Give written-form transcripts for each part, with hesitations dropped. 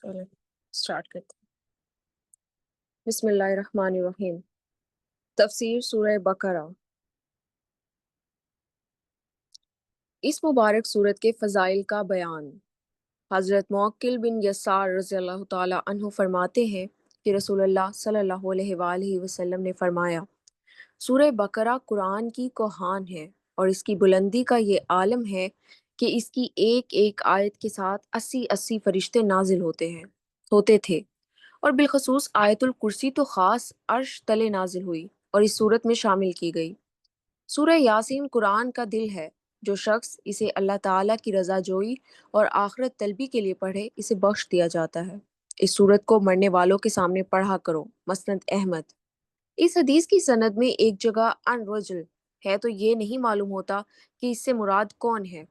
چلیں اسٹارٹ کرتے ہیں۔ بسم اللہ الرحمن الرحیم۔ تفسیر سورہ بقرہ۔ اس مبارک سورت کے فضائل کا بیان۔ حضرت موکل بن یسار رضی اللہ تعالی عنہ فرماتے ہیں کہ رسول اللہ صلی اللہ علیہ وآلہ وسلم نے فرمایا، سورہ بقرہ قرآن کی کوہان ہے اور اس کی بلندی کا یہ عالم ہے کہ اس کی ایک ایک آیت کے ساتھ 80 فرشتے نازل ہوتے تھے، اور بالخصوص آیت الکرسی تو خاص عرش تلے نازل ہوئی اور اس صورت میں شامل کی گئی۔ سورہ یاسین قرآن کا دل ہے۔ جو شخص اسے اللہ تعالیٰ کی رضا جوئی اور آخرت طلبی کے لیے پڑھے اسے بخش دیا جاتا ہے۔ اس سورت کو مرنے والوں کے سامنے پڑھا کرو۔ مسند احمد۔ اس حدیث کی سند میں ایک جگہ ان رجل ہے تو یہ نہیں معلوم ہوتا کہ اس سے مراد کون ہے،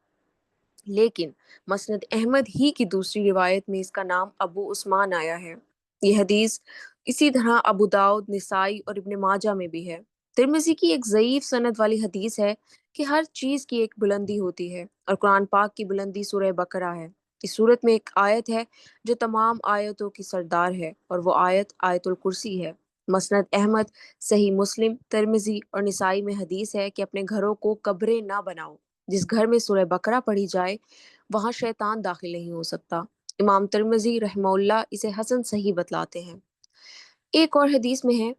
لیکن مسند احمد ہی کی دوسری روایت میں اس کا نام ابو عثمان آیا ہے۔ یہ حدیث اسی طرح ابو داؤد، نسائی اور ابن ماجہ میں بھی ہے۔ ترمذی کی ایک ضعیف سند والی حدیث ہے کہ ہر چیز کی ایک بلندی ہوتی ہے، اور قرآن پاک کی بلندی سورہ بقرہ ہے۔ اس سورت میں ایک آیت ہے جو تمام آیتوں کی سردار ہے، اور وہ آیت آیت الکرسی ہے۔ مسند احمد، صحیح مسلم، ترمذی اور نسائی میں حدیث ہے کہ اپنے گھروں کو قبریں نہ بناؤ۔ جس گھر میں سورہ بقرہ پڑھی جائے وہاں شیطان داخل نہیں ہو سکتا۔ امام ترمذی رحمہ اللہ اسے حسن صحیح بتلاتے ہیں۔ ایک اور حدیث میں ہے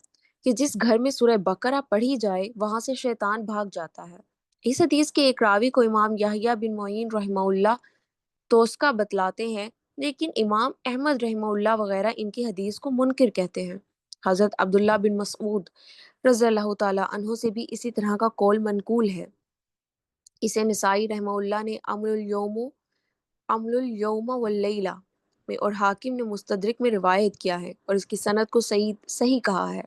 کہ جس گھر میں سورہ بقرہ پڑھی جائے وہاں سے شیطان بھاگ جاتا ہے۔ اس حدیث کے ایک راوی کو امام یحییٰ بن معین رحمہ اللہ توسکا بتلاتے ہیں، لیکن امام احمد رحمہ اللہ وغیرہ ان کی حدیث کو منکر کہتے ہیں۔ حضرت عبداللہ بن مسعود رضی اللہ تعالی عنہ سے بھی اسی طرح کا قول منقول ہے۔ اسے نسائی رحمہ اللہ نے عمل الیوم واللیلہ میں اور حاکم نے مستدرک میں روایت کیا ہے، اور اس کی سند کو صحیح کہا ہے۔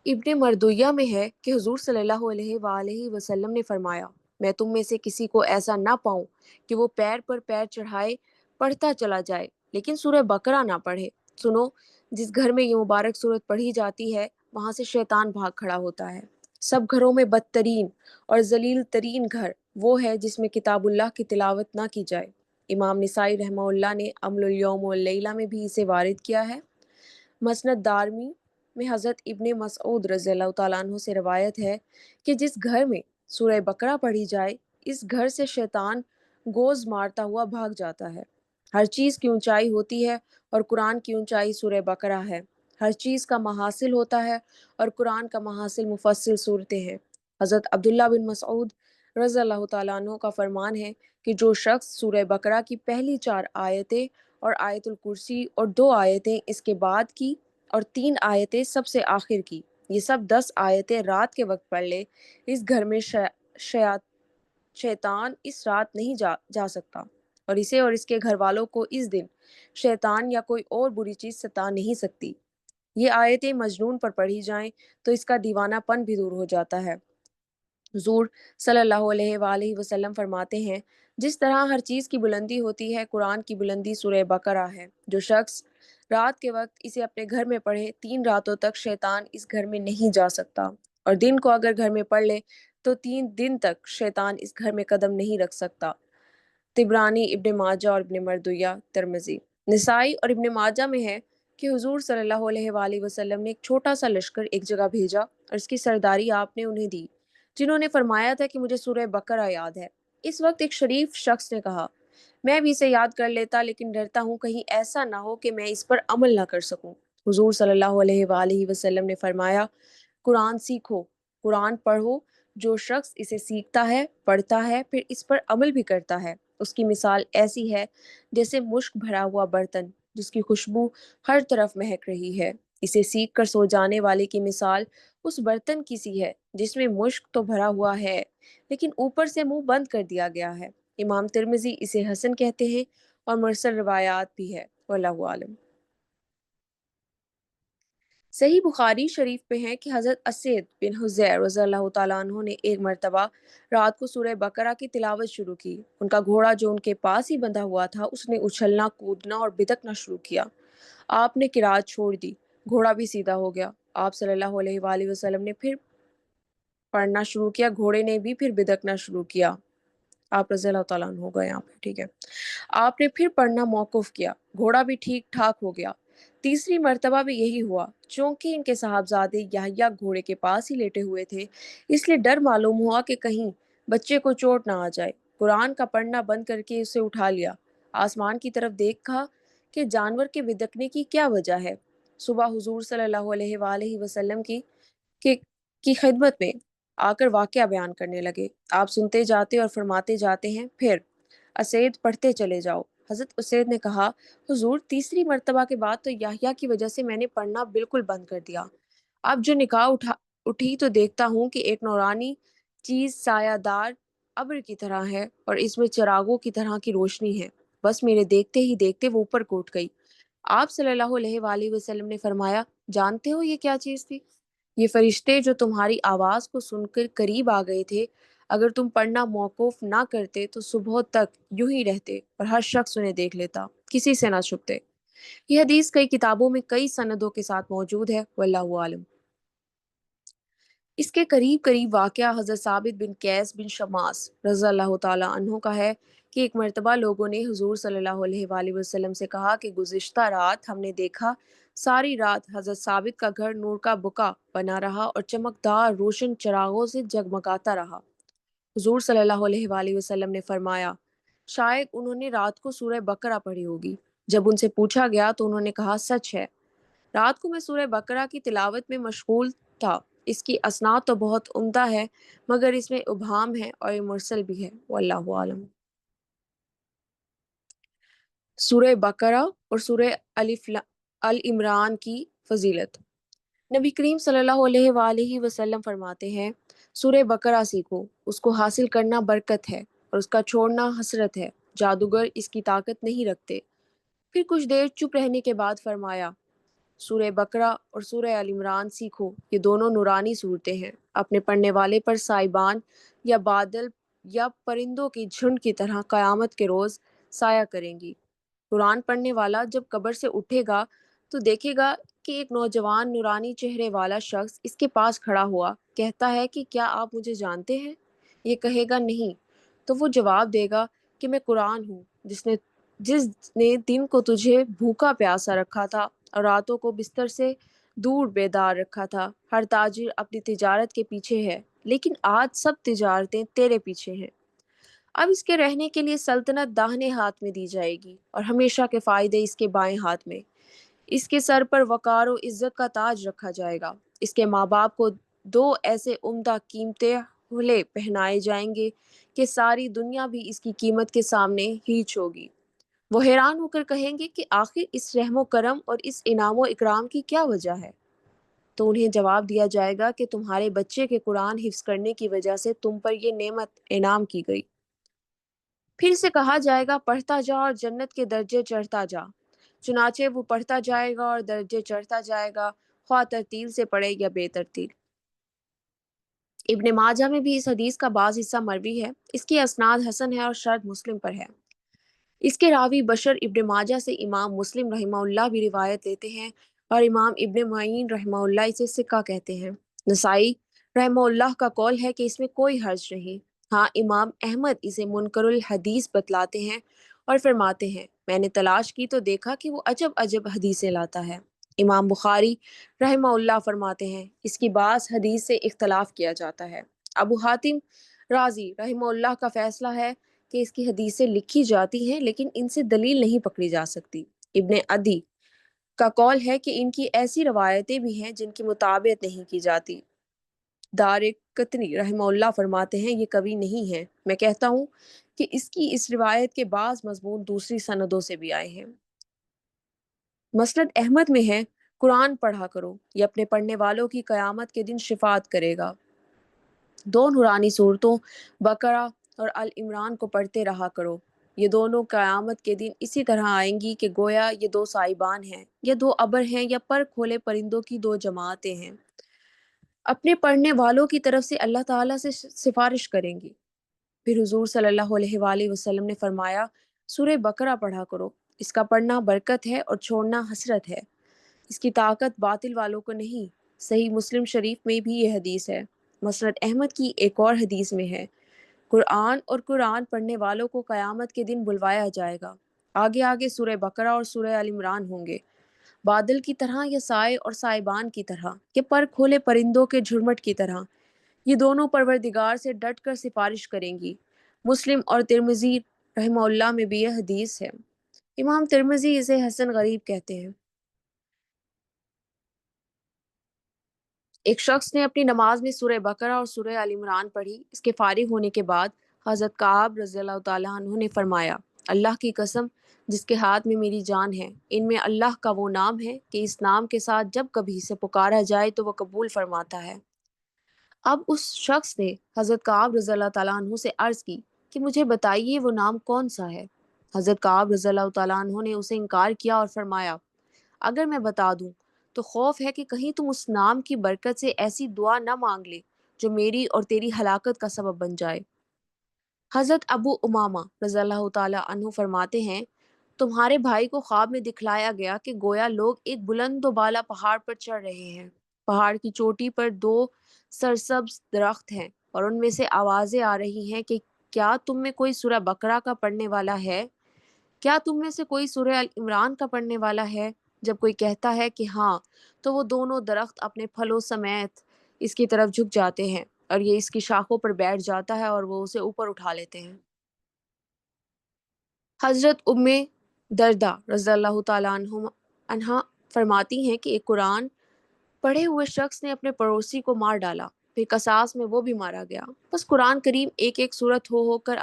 ابن مردویہ میں ہے کہ حضور صلی اللہ علیہ وآلہ وسلم نے فرمایا، میں تم میں سے کسی کو ایسا نہ پاؤں کہ وہ پیر پر پیر چڑھائے پڑھتا چلا جائے لیکن سورہ بقرہ نہ پڑھے۔ سنو، جس گھر میں یہ مبارک سورت پڑھی جاتی ہے وہاں سے شیطان بھاگ کھڑا ہوتا ہے۔ سب گھروں میں بدترین اور ذلیل ترین گھر وہ ہے جس میں کتاب اللہ کی تلاوت نہ کی جائے۔ امام نسائی رحمہ اللہ نے عمل الیوم واللیلہ میں بھی اسے وارد کیا ہے۔ مسند دارمی میں حضرت ابن مسعود رضی اللہ تعالیٰ عنہ سے روایت ہے کہ جس گھر میں سورہ بقرہ پڑھی جائے اس گھر سے شیطان گوز مارتا ہوا بھاگ جاتا ہے۔ ہر چیز کی اونچائی ہوتی ہے اور قرآن کی اونچائی سورہ بقرہ ہے۔ ہر چیز کا محاصل ہوتا ہے اور قرآن کا محاصل مفصل صورتیں ہیں۔ حضرت عبداللہ بن مسعود رضی اللہ تعالیٰ عنہ کا فرمان ہے کہ جو شخص سورہ بقرہ کی پہلی 4 آیتیں اور آیت الکرسی اور 2 آیتیں اس کے بعد کی اور 3 آیتیں سب سے آخر کی، یہ سب 10 آیتیں رات کے وقت پڑھ لے، اس گھر میں شیطان اس رات نہیں جا سکتا، اور اسے اور اس کے گھر والوں کو اس دن شیطان یا کوئی اور بری چیز ستا نہیں سکتی۔ یہ آیتیں مجنون پر پڑھی جائیں تو اس کا دیوانہ پن بھی دور ہو جاتا ہے۔ حضور صلی اللہ علیہ وآلہ وسلم فرماتے ہیں، جس طرح ہر چیز کی بلندی ہوتی ہے قرآن کی بلندی سورہ بقرہ ہے۔ جو شخص رات کے وقت اسے اپنے گھر میں پڑھے 3 راتوں تک شیطان اس گھر میں نہیں جا سکتا، اور دن کو اگر گھر میں پڑھ لے تو 3 دن تک شیطان اس گھر میں قدم نہیں رکھ سکتا۔ طبرانی، ابن ماجہ اور ابن مردویہ، ترمذی۔ نسائی اور ابن ماجہ میں ہے کہ حضور صلی اللہ علیہ وآلہ وسلم نے ایک چھوٹا سا لشکر ایک جگہ بھیجا اور اس کی سرداری آپ نے انہیں دی، جنہوں نے فرمایا تھا کہ مجھے سورہ بقرہ یاد ہے۔ اس وقت ایک شریف شخص نے کہا، میں بھی اسے یاد کر لیتا لیکن ڈرتا ہوں کہیں ایسا نہ ہو کہ میں اس پر عمل نہ کر سکوں۔ حضور صلی اللہ علیہ وآلہ وسلم نے فرمایا، قرآن سیکھو، قرآن پڑھو۔ جو شخص اسے سیکھتا ہے، پڑھتا ہے، پھر اس پر عمل بھی کرتا ہے، اس کی مثال ایسی ہے جیسے مشک بھرا ہوا برتن جس کی خوشبو ہر طرف مہک رہی ہے۔ اسے سیکھ کر سو جانے والے کی مثال اس برتن کی سی ہے جس میں مشک تو بھرا ہوا ہے لیکن اوپر سے منہ بند کر دیا گیا ہے۔ امام ترمذی اسے حسن کہتے ہیں اور مرسل روایات بھی ہے، واللہ عالم۔ صحیح بخاری شریف میں ہے کہ حضرت اسید بن حضیر رضی اللہ تعالیٰ عنہ نے ایک مرتبہ رات کو سورہ بقرہ کی تلاوت شروع کی۔ ان کا گھوڑا جو ان کے پاس ہی بندھا ہوا تھا اس نے اچھلنا، کودنا اور بدکنا شروع کیا۔ آپ نے قرات چھوڑ دی، گھوڑا بھی سیدھا ہو گیا۔ آپ صلی اللہ علیہ وآلہ وسلم نے پھر پڑھنا شروع کیا، گھوڑے نے بھی پھر بدکنا شروع کیا۔ آپ رضی اللہ تعالیٰ عنہ ہو گئے یہاں پہ، ٹھیک ہے۔ آپ نے پھر پڑھنا موقوف کیا، گھوڑا بھی ٹھیک ٹھاک ہو گیا۔ تیسری مرتبہ بھی یہی ہوا۔ چونکہ ان کے صاحبزادے یحییٰ گھوڑے کے پاس ہی لیٹے ہوئے تھے، اس لیے ڈر معلوم ہوا کہ کہیں بچے کو چوٹ نہ آ جائے۔ قرآن کا پڑھنا بند کر کے اسے اٹھا لیا، آسمان کی طرف دیکھا کہ جانور کے بدکنے کی کیا وجہ ہے۔ صبح حضور صلی اللہ علیہ وآلہ وسلم کی کی خدمت میں آ کر واقعہ بیان کرنے لگے۔ آپ سنتے جاتے اور فرماتے جاتے ہیں، پھر اسید پڑھتے چلے جاؤ۔ حضرت اسید نے کہا، حضور تیسری مرتبہ کے بعد تو یحییٰ کی وجہ سے میں نے پڑھنا بالکل بند کر دیا۔ اب جو نگاہ اٹھی تو دیکھتا ہوں کہ ایک نورانی چیز سایہ دار ابر کی طرح ہے اور اس میں چراغوں کی طرح کی روشنی ہے۔ بس میرے دیکھتے ہی دیکھتے وہ اوپر کو اٹھ گئی۔ آپ صلی اللہ علیہ وآلہ وسلم نے فرمایا، جانتے ہو یہ کیا چیز تھی؟ یہ فرشتے جو تمہاری آواز کو سن کر قریب آ گئے تھے، اگر تم پڑھنا موقوف نہ کرتے تو صبح تک یوں ہی رہتے اور ہر شخص انہیں دیکھ لیتا، کسی سے نہ چھپتے۔ یہ حدیث کئی کتابوں میں کئی سندوں کے ساتھ موجود ہے، واللہ عالم۔ اس کے قریب قریب واقعہ حضرت ثابت بن قیس بن شماس رضی اللہ تعالیٰ عنہ کا ہے کہ ایک مرتبہ لوگوں نے حضور صلی اللہ علیہ وآلہ وسلم سے کہا کہ گزشتہ رات ہم نے دیکھا ساری رات حضرت ثابت کا گھر نور کا بقع بنا رہا اور چمکدار روشن چراغوں سے جگمگاتا رہا۔ حضور صلی اللہ علیہ وآلہ وسلم نے فرمایا، شاید انہوں نے رات کو سورہ بقرہ پڑھی ہوگی۔ جب ان سے پوچھا گیا تو انہوں نے کہا، سچ ہے، رات کو میں سورہ بقرہ کی تلاوت میں مشغول تھا۔ اس کی اسناد تو بہت عمدہ ہے مگر اس میں ابہام ہے اور یہ مرسل بھی ہے، واللہ عالم۔ سورہ بقرہ اور سورہ ال عمران کی فضیلت۔ نبی کریم صلی اللہ علیہ وآلہ وسلم فرماتے ہیں، سورہ بقرہ سیکھو، اس کو حاصل کرنا برکت ہے اور اس کا چھوڑنا حسرت ہے، جادوگر اس کی طاقت نہیں رکھتے۔ پھر کچھ دیر چپ رہنے کے بعد فرمایا، سورہ بقرہ اور سورہ ال عمران سیکھو، یہ دونوں نورانی صورتیں ہیں، اپنے پڑھنے والے پر سائبان یا بادل یا پرندوں کی جھنڈ کی طرح قیامت کے روز سایہ کریں گی۔ قرآن پڑھنے والا جب قبر سے اٹھے گا تو دیکھے گا کہ ایک نوجوان نورانی چہرے والا شخص اس کے پاس کھڑا ہوا کہتا ہے کہ کیا آپ مجھے جانتے ہیں؟ یہ کہے گا نہیں، تو وہ جواب دے گا کہ میں قرآن ہوں، جس نے دن کو تجھے بھوکا پیاسا رکھا تھا اور راتوں کو بستر سے دور بیدار رکھا تھا۔ ہر تاجر اپنی تجارت کے پیچھے ہے، لیکن آج سب تجارتیں تیرے پیچھے ہیں۔ اب اس کے رہنے کے لیے سلطنت داہنے ہاتھ میں دی جائے گی اور ہمیشہ کے فائدے اس کے بائیں ہاتھ میں۔ اس کے سر پر وقار و عزت کا تاج رکھا جائے گا۔ اس کے ماں باپ کو دو ایسے عمدہ قیمتی حلے پہنائے جائیں گے کہ ساری دنیا بھی اس کی قیمت کے سامنے ہیچ ہوگی۔ وہ حیران ہو کر کہیں گے کہ آخر اس رحم و کرم اور اس انعام و اکرام کی کیا وجہ ہے؟ تو انہیں جواب دیا جائے گا کہ تمہارے بچے کے قرآن حفظ کرنے کی وجہ سے تم پر یہ نعمت انعام کی گئی۔ پھر سے کہا جائے گا، پڑھتا جا اور جنت کے درجے چڑھتا جا۔ چنانچہ وہ پڑھتا جائے گا اور درجے چڑھتا جائے گا، خواہ ترتیل سے پڑھے یا بے ترتیل۔ ابن ماجہ میں بھی اس حدیث کا بعض حصہ مروی ہے، اس کی اسناد حسن ہے اور شرط مسلم پر ہے۔ اس کے راوی بشر ابن ماجہ سے امام مسلم رحمہ اللہ بھی روایت لیتے ہیں اور امام ابن معین رحمہ اللہ اسے ثقہ کہتے ہیں۔ نسائی رحمہ اللہ کا قول ہے کہ اس میں کوئی حرج نہیں۔ ہاں امام احمد اسے منکر الحدیث بتلاتے ہیں اور فرماتے ہیں، میں نے تلاش کی تو دیکھا کہ وہ عجب عجب حدیثیں لاتا ہے۔ امام بخاری رحمہ اللہ فرماتے ہیں، اس کی بعض حدیث سے اختلاف کیا جاتا ہے۔ ابو حاتم رازی رحمہ اللہ کا فیصلہ ہے کہ اس کی حدیثیں لکھی جاتی ہیں لیکن ان سے دلیل نہیں پکڑی جا سکتی۔ ابن عدی کا قول ہے کہ ان کی ایسی روایتیں بھی ہیں جن کی مطابقت نہیں کی جاتی۔ دار قطنی رحمہ اللہ فرماتے ہیں، یہ کبھی نہیں ہے۔ میں کہتا ہوں کہ اس کی اس روایت کے بعض مضمون دوسری سندوں سے بھی آئے ہیں۔ مسند احمد میں ہے، قرآن پڑھا کرو، یہ اپنے پڑھنے والوں کی قیامت کے دن شفاعت کرے گا۔ دو نورانی صورتوں بقرہ اور ال عمران کو پڑھتے رہا کرو، یہ دونوں قیامت کے دن اسی طرح آئیں گی کہ گویا یہ دو سائبان ہیں، یا دو ابر ہیں، یا پر کھولے پرندوں کی دو جماعتیں ہیں، اپنے پڑھنے والوں کی طرف سے اللہ تعالیٰ سے سفارش کریں گی۔ پھر حضور صلی اللہ علیہ وآلہ وسلم نے فرمایا، سورہ بقرہ پڑھا کرو، اس کا پڑھنا برکت ہے اور چھوڑنا حسرت ہے، اس کی طاقت باطل والوں کو نہیں۔ صحیح مسلم شریف میں بھی یہ حدیث ہے۔ مسند احمد کی ایک اور حدیث میں ہے، قرآن اور قرآن پڑھنے والوں کو قیامت کے دن بلوایا جائے گا۔ آگے آگے سورہ بقرہ اور سورہ آل عمران ہوں گے، بادل کی طرح یا سائے اور سائبان کی طرح، کہ پر کھولے پرندوں کے جھرمٹ کی طرح۔ یہ دونوں پروردگار سے ڈٹ کر سفارش کریں گی۔ مسلم اور ترمذی رحمہ اللہ میں بھی یہ حدیث ہے۔ امام ترمذی اسے حسن غریب کہتے ہیں۔ ایک شخص نے اپنی نماز میں سورہ بقرہ اور سورہ آل عمران پڑھی۔ اس کے فارغ ہونے کے بعد حضرت کعب رضی اللہ تعالیٰ عنہ نے فرمایا، اللہ کی قسم جس کے ہاتھ میں میری جان ہے، ان میں اللہ کا وہ نام ہے کہ اس نام کے ساتھ جب کبھی اسے پکارا جائے تو وہ قبول فرماتا ہے۔ اب اس شخص نے حضرت کعب رضی اللہ تعالیٰ عنہ سے عرض کی کہ مجھے بتائیے وہ نام کون سا ہے۔ حضرت کعب رضی اللہ تعالیٰ عنہ نے اسے انکار کیا اور فرمایا، اگر میں بتا دوں تو خوف ہے کہ کہیں تم اس نام کی برکت سے ایسی دعا نہ مانگ لے جو میری اور تیری ہلاکت کا سبب بن جائے۔ حضرت ابو امامہ رضی اللہ تعالیٰ عنہ فرماتے ہیں، تمہارے بھائی کو خواب میں دکھلایا گیا کہ گویا لوگ ایک بلند و بالا پہاڑ پر چڑھ رہے ہیں۔ پہاڑ کی چوٹی پر دو سرسبز درخت ہیں اور ان میں سے آوازیں آ رہی ہیں کہ کیا تم میں کوئی سورہ بقرہ کا پڑھنے والا ہے؟ کیا تم میں سے کوئی سورہ ال عمران کا پڑھنے والا ہے؟ جب کوئی کہتا ہے کہ ہاں، تو وہ دونوں درخت اپنے پھلوں سمیت اس کی طرف جھک جاتے ہیں اور یہ اس کی شاخوں پر بیٹھ جاتا ہے اور وہ اسے اوپر اٹھا لیتے ہیں۔ حضرت ام دردہ رضی اللہ تعالیٰ عنہا فرماتی ہیں کہ ایک قرآن پڑھے ہوئے شخص نے اپنے پڑوسی کو مار ڈالا، پھر قصاص میں وہ بھی مارا گیا۔ بس قرآن کریم ایک ایک صورت ہو کر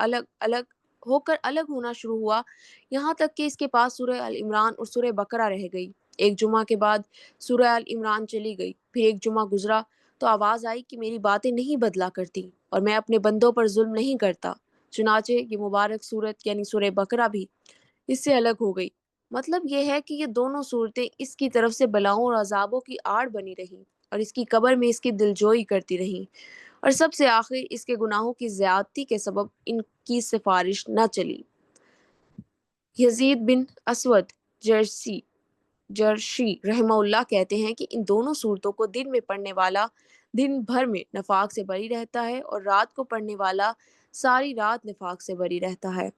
الگ ہونا شروع ہوا، یہاں تک کہ اس کے پاس سورہ ال عمران اور سورہ بقرہ رہ گئی۔ ایک جمعہ کے بعد سورہ ال عمران چلی گئی، پھر ایک جمعہ گزرا تو آواز آئی کہ میری باتیں نہیں بدلا کرتی اور میں اپنے بندوں پر ظلم نہیں کرتا، چنانچہ یہ مبارک صورت یعنی سورہ بقرہ بھی اس سے الگ ہو گئی۔ مطلب یہ ہے کہ یہ دونوں صورتیں اس کی طرف سے بلاؤں اور عذابوں کی آڑ بنی رہیں اور اس کی قبر میں اس کی دلجوئی کرتی رہیں، اور سب سے آخر اس کے گناہوں کی زیادتی کے سبب ان کی سفارش نہ چلی۔ یزید بن اسود جرشی رحمہ اللہ کہتے ہیں کہ ان دونوں صورتوں کو دن میں پڑھنے والا دن بھر میں نفاق سے بری رہتا ہے اور رات کو پڑھنے والا ساری رات نفاق سے بری رہتا ہے۔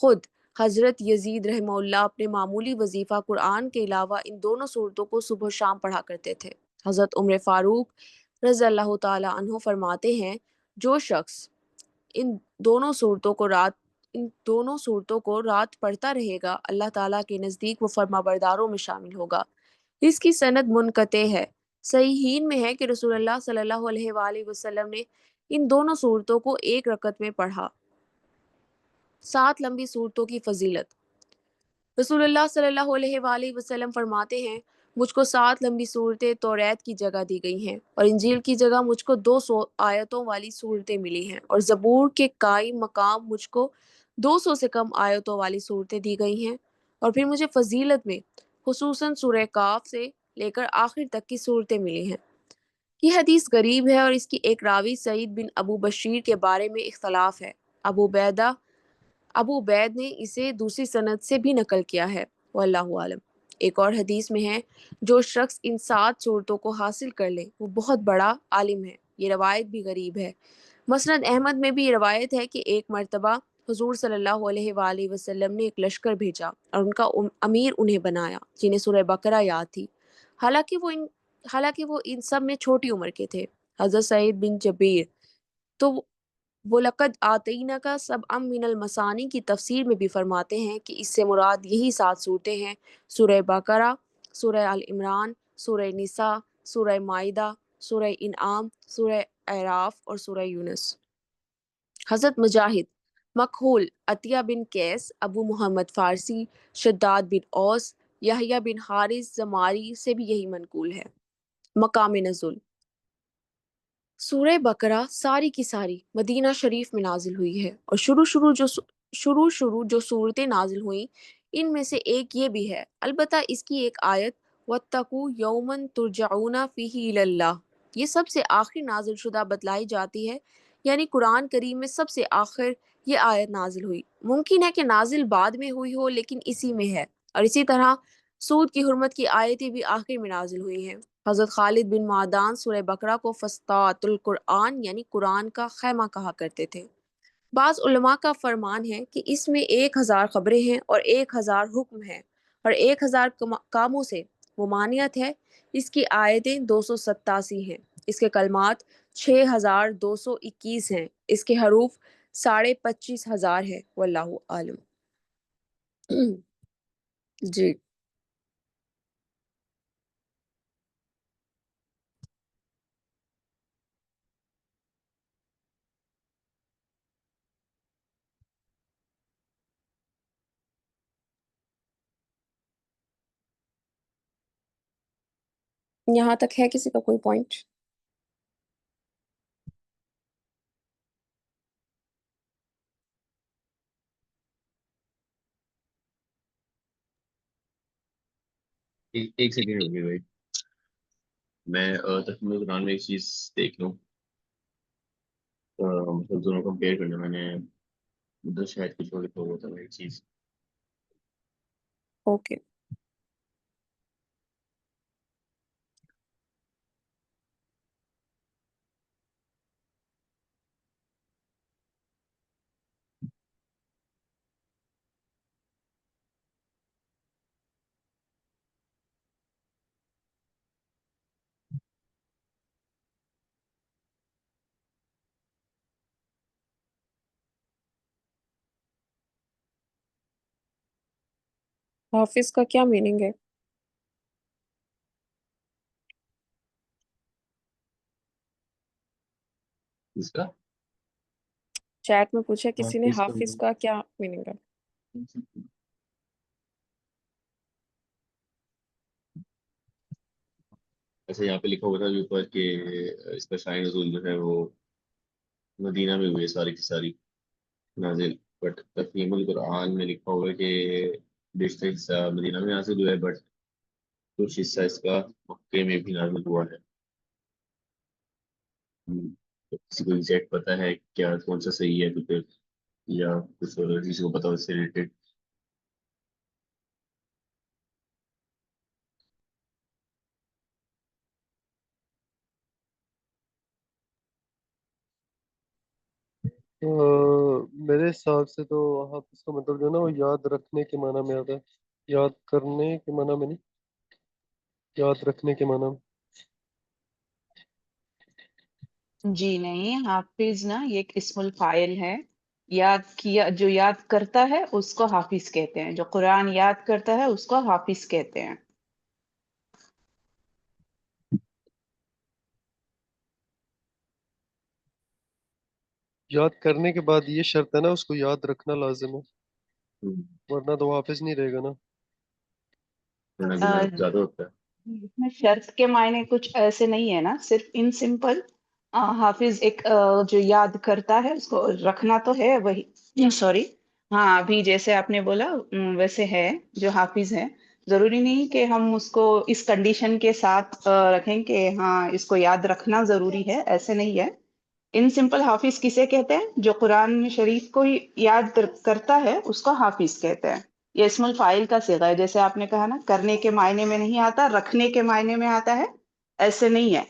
خود حضرت یزید رحمہ اللہ اپنے معمولی وظیفہ قرآن کے علاوہ ان دونوں صورتوں کو صبح و شام پڑھا کرتے تھے۔ حضرت عمر فاروق رضی اللہ تعالی عنہ فرماتے ہیں، جو شخص ان دونوں صورتوں کو رات پڑھتا رہے گا، اللہ تعالیٰ کے نزدیک وہ فرما برداروں میں شامل ہوگا۔ اس کی سند منقطع ہے۔ صحیحین میں ہے کہ رسول اللہ صلی اللہ علیہ وآلہ وسلم نے ان دونوں صورتوں کو ایک رکعت میں پڑھا۔ 7 لمبی صورتوں کی فضیلت۔ رسول اللہ صلی اللہ علیہ وآلہ وسلم فرماتے ہیں، مجھ کو 7 لمبی صورتیں توریت کی جگہ دی گئی ہیں اور انجیل کی جگہ مجھ کو 200 آیتوں والی صورتیں ملی ہیں، اور زبور کے قائم مقام مجھ کو 200 سے کم آیتوں والی صورتیں دی گئی ہیں، اور پھر مجھے فضیلت میں خصوصاً سورہ کاف سے لے کر آخر تک کی صورتیں ملی ہیں۔ یہ حدیث غریب ہے اور اس کی ایک راوی سعید بن ابو بشیر کے بارے میں اختلاف ہے۔ ابو عبید نے اسے دوسری سند سے بھی نقل کیا ہے، واللہ عالم۔ ایک اور حدیث میں ہے، جو شخص ان 7 صورتوں کو حاصل کر لے وہ بہت بڑا عالم ہے۔ یہ روایت بھی غریب ہے۔ مسند احمد میں بھی یہ روایت ہے کہ ایک مرتبہ حضور صلی اللہ علیہ وآلہ وسلم نے ایک لشکر بھیجا اور ان کا امیر انہیں بنایا جنہیں سورہ بقرہ یاد تھی، حالانکہ وہ ان سب میں چھوٹی عمر کے تھے۔ حضرت سعید بن جبیر تو وہ لقد آتینک سبعا من المثانی کی تفسیر میں بھی فرماتے ہیں کہ اس سے مراد یہی 7 صورتیں ہیں، سورہ بقرہ، سورہ آل عمران، سورہ نساء، سورہ مائدہ، سورہ انعام، سورہ اعراف اور سورہ یونس۔ حضرت مجاہد، مکحول، عطیہ بن قیس، ابو محمد فارسی، شداد بن اوس، یحییٰ بن حارث زماری سے بھی یہی منقول ہے۔ مقام نزول۔ سورہ بقرہ ساری کی ساری مدینہ شریف میں نازل ہوئی ہے، اور شروع جو صورتیں نازل ہوئیں ان میں سے ایک یہ بھی ہے، البتہ اس کی ایک آیت وَاتَّقُوا يَوْمًا تُرْجَعُونَ فِيهِ إِلَى اللَّهِ یہ سب سے آخر نازل شدہ بتلائی جاتی ہے، یعنی قرآن کریم میں سب سے آخر یہ آیت نازل ہوئی۔ ممکن ہے کہ نازل بعد میں ہوئی ہو لیکن اسی میں ہے، اور اسی طرح سود کی حرمت کی آیتیں بھی آخر میں نازل ہوئی ہیں۔ حضرت خالد بن معدان سورہ بقرہ کو فسطاط القرآن یعنی قرآن کا خیمہ کہا کرتے تھے۔ بعض علماء کا فرمان ہے کہ اس میں 1000 خبریں ہیں اور 1000 حکم ہیں اور 1000 کاموں سے ممانعت ہے۔ اس کی آیتیں 287 ہیں، اس کے کلمات 6221 ہیں، اس کے حروف 25,500 ہیں، واللہ عالم۔ جی یہاں تک ہے کسی کا کوئی پوائنٹ؟ ایک سیکنڈ ہوگی بھائی، میں تکمیل قرآن میں ایک چیز دیکھ لوں، مطلب دونوں کمپیئر کرنا، میں نے ادھر شاید کچھ اور لکھا ہوا تھا ایک چیز۔ اوکے۔ حافظ کا کیا میننگ ہے؟ اس کا چیٹ میں پوچھا کسی نے، حافظ کا حافظ کا کیا میننگ ہے؟ ایسے یہاں پہ لکھا ہوا تھا جو اوپر کہ اس کا شاہی نزول جو ہے وہ مدینہ میں ہوئی ہے ساری کی ساری نازل، بٹ تفہیم القرآن میں لکھا ہوا ہے کہ بیشتر حصہ مدینہ میں نازل ہوا ہے، بٹ کچھ حصہ اس کا مکے میں بھی نازل ہوا ہے۔ تو کسی کو ایگزیکٹ پتا ہے کیا کون سا صحیح ہے تو پھر، یا کچھ اور کسی کو پتا اس سے ریلیٹڈ؟ میرے حساب سے تو حافظ کا مطلب جو ہے نا وہ یاد رکھنے کے معنی میں آتا ہے، یاد کرنے کے معنی میں نہیں، یاد رکھنے کے معنی میں۔ جی نہیں، حافظ نا یہ ایک اسم الفاعل ہے، یاد کیا جو یاد کرتا ہے اس کو حافظ کہتے ہیں، جو قرآن یاد کرتا ہے اس کو حافظ کہتے ہیں۔ یاد کرنے کے بعد یہ شرط ہے نا اس کو یاد رکھنا لازم ہے، ہم، ورنہ تو وہ حافظ نہیں رہے گا نا۔ ورنہ گناہ زیادہ ہوتا ہے۔ اس میں شرط کے معنی کچھ ایسے نہیں ہے نا، صرف ان سمپل حافظ ایک جو یاد کرتا ہے اس کو رکھنا تو ہے وہی، سوری ہاں ابھی جیسے آپ نے بولا ویسے ہے جو حافظ ہے، ضروری نہیں کہ ہم اس کو اس کنڈیشن کے ساتھ رکھیں کہ ہاں اس کو یاد رکھنا ضروری ہے، ایسے نہیں ہے۔ ان سمپل حافظ کسے کہتے ہیں؟ جو قرآن شریف کو ہی یاد کرتا ہے اس کو حافظ کہتے ہیں۔ یہ اسم الفاعل کا صیغہ ہے، جیسے آپ نے کہا نا کرنے کے معنی میں نہیں آتا، رکھنے کے معنی میں آتا ہے، ایسے نہیں ہے۔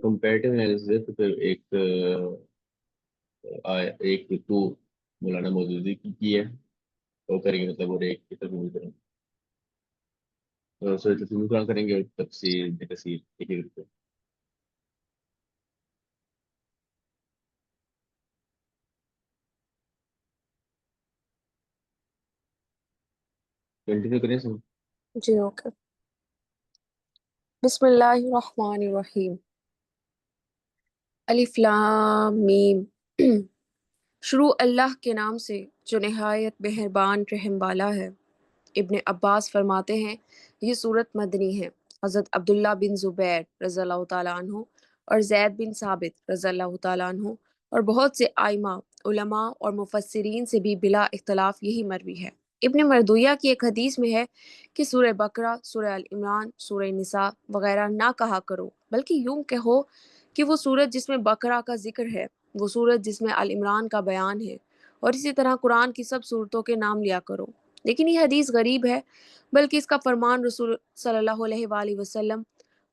کمپیریٹیو انالیسس تو پھر ایک تو مولانا مودودی کی ہے، وہ کریں گے مطلب، اور ایک کی تکمیل کریں گے، سوری تکمیل قرآن کریں گے، اور تفسیر ابن کثیر ایک ہی گروپ۔ کنٹینیو کریں سن۔ جی اوکے۔ بسم اللہ الرحمن الرحیم، الف لام میم۔ شروع اللہ کے نام سے جو نہایت مہربان رحم والا ہے۔ ابن عباس فرماتے ہیں یہ صورت مدنی ہے۔ حضرت عبداللہ بن زبیر رضی اللہ تعالیٰ عنہ اور زید بن ثابت رضی اللہ تعالیٰ عنہ اور بہت سے آئمہ علماء اور مفسرین سے بھی بلا اختلاف یہی مروی ہے۔ ابن مردویہ کی ایک حدیث میں ہے کہ سورہ بقرہ، سورہ ال عمران، سورہ نساء وغیرہ نہ کہا کرو، بلکہ یوں کہو کہ وہ سورت جس میں بقرہ کا ذکر ہے وہ صورت جس میں آل عمران کا بیان ہے، اور اسی طرح قرآن کی سب صورتوں کے نام لیا کرو۔ لیکن یہ حدیث غریب ہے، بلکہ اس کا فرمان رسول صلی اللہ علیہ وآلہ وسلم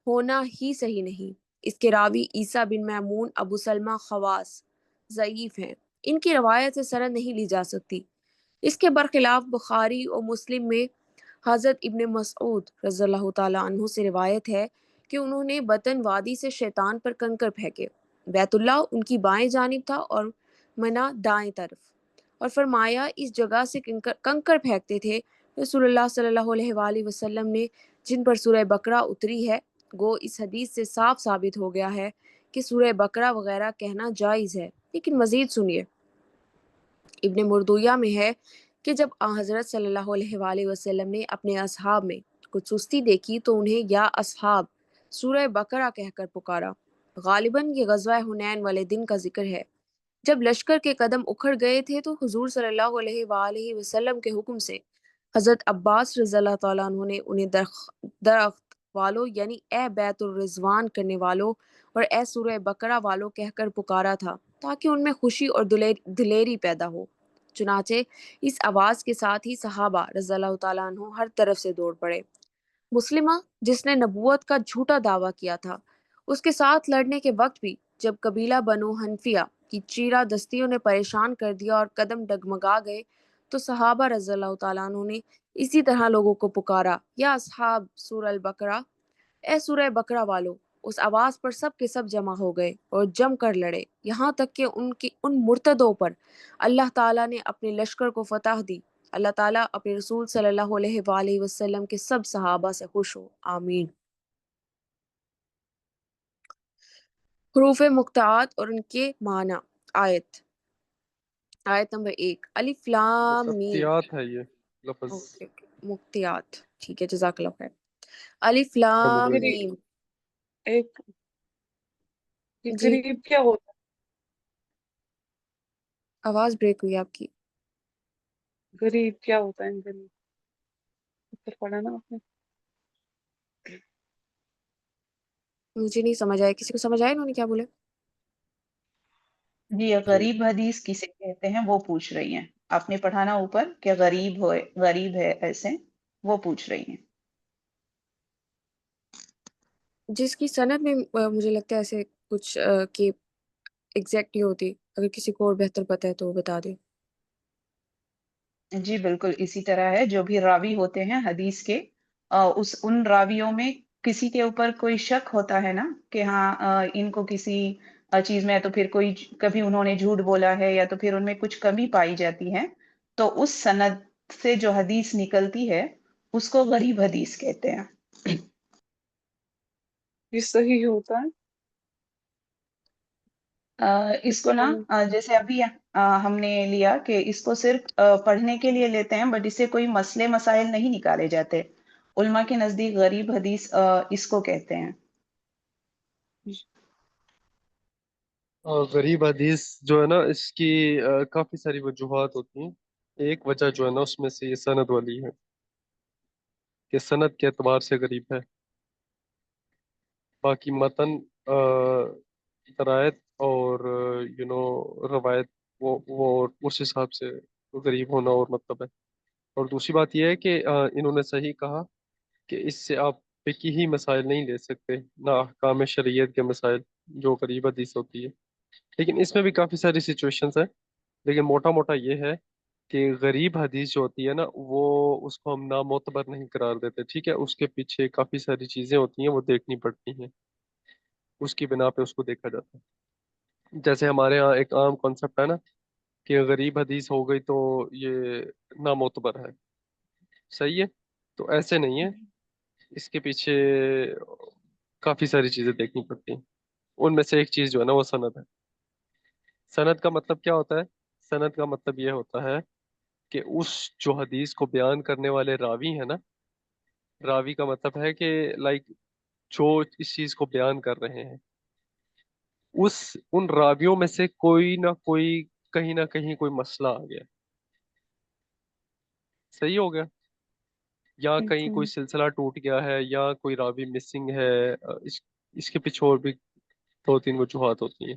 ہونا ہی صحیح نہیں۔ اس کے راوی عیسیٰ بن میمون ابو سلمہ خواص ضعیف ہیں، ان کی روایت سے سند نہیں لی جا سکتی۔ اس کے برخلاف بخاری اور مسلم میں حضرت ابن مسعود رضی اللہ تعالیٰ عنہ سے روایت ہے کہ انہوں نے بطن وادی سے شیطان پر کنکر پھینکے، بیت اللہ ان کی بائیں جانب تھا اور منع دائیں طرف، اور فرمایا اس جگہ سے کنکر پھینکتے تھے رسول اللہ صلی اللہ علیہ وآلہ وسلم نے جن پر سورہ بقرہ اتری ہے۔ گو اس حدیث سے صاف ثابت ہو گیا ہے کہ سورہ بقرہ وغیرہ کہنا جائز ہے۔ لیکن مزید سنیے، ابن مردویہ میں ہے کہ جب حضرت صلی اللہ علیہ وآلہ وسلم نے اپنے اصحاب میں کچھ سستی دیکھی تو انہیں یا اصحاب سورہ بقرہ کہہ کر پکارا۔ غالباً یہ غزوہ حنین والے دن کا ذکر ہے، جب لشکر کے قدم اکھڑ گئے تھے تو حضور صلی اللہ علیہ وآلہ وسلم کے حکم سے حضرت عباس رضی اللہ تعالیٰ عنہ نے انہیں درخت والو یعنی اے بیت الرضوان کرنے والو اور اے سورہ بقرہ والو کہہ کر پکارا تھا تاکہ ان میں خوشی اور دلیری پیدا ہو۔ چنانچہ اس آواز کے ساتھ ہی صحابہ رضی اللہ تعالیٰ عنہ ہر طرف سے دوڑ پڑے۔ مسلمہ جس نے نبوت کا جھوٹا دعویٰ کیا تھا، اس کے ساتھ لڑنے کے وقت بھی جب قبیلہ بنو حنفیہ کی چیرہ دستیوں نے پریشان کر دیا اور قدم ڈگمگا گئے تو صحابہ رضی اللہ تعالیٰ عنہ نے اسی طرح لوگوں کو پکارا، یا اصحاب سورہ البقرہ، اے سورہ بقرہ والو۔ اس آواز پر سب کے سب جمع ہو گئے اور جم کر لڑے، یہاں تک کہ ان مرتدوں پر اللہ تعالیٰ نے اپنے لشکر کو فتح دی۔ اللہ تعالیٰ اپنے رسول صلی اللہ علیہ وآلہ وسلم کے سب صحابہ سے خوش ہو، آمین۔ حروف مقطعات اور ان کے معنی۔ آیت نمبر 1، الف لام میم۔ اختیات ہے یہ لفظ۔ اوکے مقطعات، ٹھیک ہے، جزاک اللہ خیر۔ الف لام الحمدللہ۔ میم۔ ایک یہ جی غریب کیا ہوتا آواز بریک ہوئی آپ کی۔ ہے؟ غریب کیا ہوتا ہے؟ غریب اوپر پڑھا نا آپ نے؟ مجھے نہیں سمجھ آیا، کسی کو سمجھ آیا انہوں نے کیا بولے؟ جی، یہ غریب حدیث کسے کہتے ہیں وہ پوچھ رہی ہیں۔ آپ نے پڑھانا اوپر کہ غریب ہے ایسے، وہ پوچھ رہی ہیں۔ جس کی سند میں مجھے لگتا ہے ایسے کچھ کہ ایگزیکٹ نہیں ہوتی، اگر کسی کو اور بہتر پتہ ہے تو وہ بتا دے۔ جی بالکل اسی طرح ہے، جو بھی راوی ہوتے ہیں حدیث کے، ان راویوں میں کسی کے اوپر کوئی شک ہوتا ہے نا کہ ہاں ان کو کسی چیز میں، تو پھر کوئی کبھی انہوں نے جھوٹ بولا ہے یا تو پھر ان میں کچھ کمی پائی جاتی ہے، تو اس سند سے جو حدیث نکلتی ہے اس کو غریب حدیث کہتے ہیں۔ یہ صحیح ہوتا ہے؟ اس کو نا جیسے ابھی ہم نے لیا کہ اس کو صرف پڑھنے کے لیے لیتے ہیں، بٹ اس سے کوئی مسئلے مسائل نہیں نکالے جاتے۔ علماء کے نزدیک غریب حدیث اس کو کہتے ہیں۔ غریب حدیث جو ہے نا، اس کی کافی ساری وجوہات ہوتی ہیں۔ ایک وجہ جو ہے نا اس میں سے یہ سند والی ہے کہ سند کے اعتبار سے غریب ہے، باقی متن درایت اور روایت وہ اس حساب سے غریب ہونا اور مطلب ہے۔ اور دوسری بات یہ ہے کہ انہوں نے صحیح کہا کہ اس سے آپ فقہی مسائل نہیں لے سکتے، نہ احکام شریعت کے مسائل، جو غریب حدیث ہوتی ہے۔ لیکن اس میں بھی کافی ساری سچویشنز ہیں، لیکن موٹا موٹا یہ ہے کہ غریب حدیث جو ہوتی ہے نا، وہ اس کو ہم نامعتبر نہیں قرار دیتے، ٹھیک ہے؟ اس کے پیچھے کافی ساری چیزیں ہوتی ہیں، وہ دیکھنی پڑتی ہیں، اس کی بنا پہ اس کو دیکھا جاتا ہے۔ جیسے ہمارے ہاں ایک عام کانسیپٹ ہے نا کہ غریب حدیث ہو گئی تو یہ نامعتبر ہے، صحیح ہے؟ تو ایسے نہیں ہے، اس کے پیچھے کافی ساری چیزیں دیکھنی پڑتی ہیں۔ ان میں سے ایک چیز جو ہے نا وہ سند ہے۔ سند کا مطلب کیا ہوتا ہے؟ سند کا مطلب یہ ہوتا ہے کہ اس جو حدیث کو بیان کرنے والے راوی ہیں نا، راوی کا مطلب ہے کہ جو اس چیز کو بیان کر رہے ہیں، ان راویوں میں سے کوئی نہ کوئی کہیں نہ کہیں کوئی مسئلہ آ گیا، صحیح ہو گیا، یا کہیں کوئی سلسلہ ٹوٹ گیا ہے، یا کوئی راوی مسنگ ہے، اس کے پیچھے اور بھی دو تین وجوہات ہوتی ہیں۔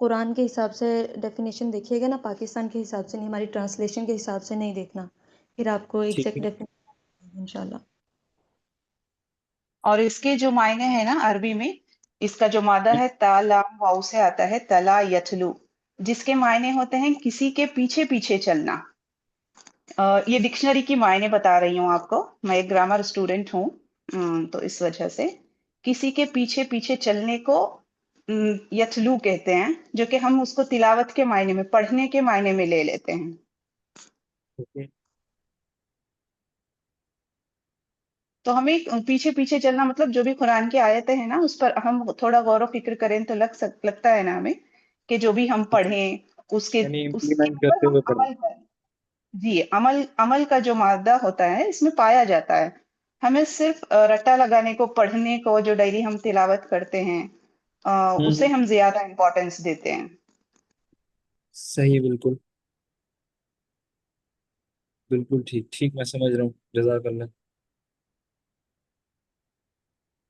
قرآن کے حساب سے ڈیفینیشن دیکھیے گا نا، پاکستان کے حساب سے نہیں، ہماری ٹرانسلیشن کے حساب سے نہیں دیکھنا، پھر آپ کو ٹھیک ایگزیکٹ ہے ڈیفینیشن انشاءاللہ۔ اور اس کے جو معنی ہے نا عربی میں، اس کا جو مادہ ہے تا لام واؤ سے آتا ہے، تلا یتلو، جس کے معنی ہوتے ہیں کسی کے پیچھے پیچھے چلنا۔ یہ ڈکشنری کی معنی بتا رہی ہوں آپ کو، میں ایک گرامر اسٹوڈنٹ ہوں، تو اس وجہ سے کسی کے پیچھے پیچھے چلنے کو یتلو کہتے ہیں، جو کہ ہم اس کو تلاوت کے معنی میں، پڑھنے کے معنی میں لے لیتے ہیں۔ اوکے تو ہمیں پیچھے پیچھے چلنا مطلب جو بھی قرآن کی آیتیں ہیں نا، اس پر ہم تھوڑا غور و فکر کریں تو لگتا ہے نا ہمیں کہ جو بھی ہم پڑھیں یعنی اس کے امپلیمنٹ اوپر کرتے ہم ہوئے پڑھیں۔ عمل کریں۔ جی، عمل کا جو مادہ ہوتا ہے اس میں پایا جاتا ہے۔ ہمیں صرف رٹا لگانے کو، پڑھنے کو، جو ڈیلی ہم تلاوت کرتے ہیں اسے ہم زیادہ امپورٹینس دیتے ہیں۔ صحیح، بالکل بالکل ٹھیک ٹھیک، میں سمجھ رہا ہوں، جزاک اللہ۔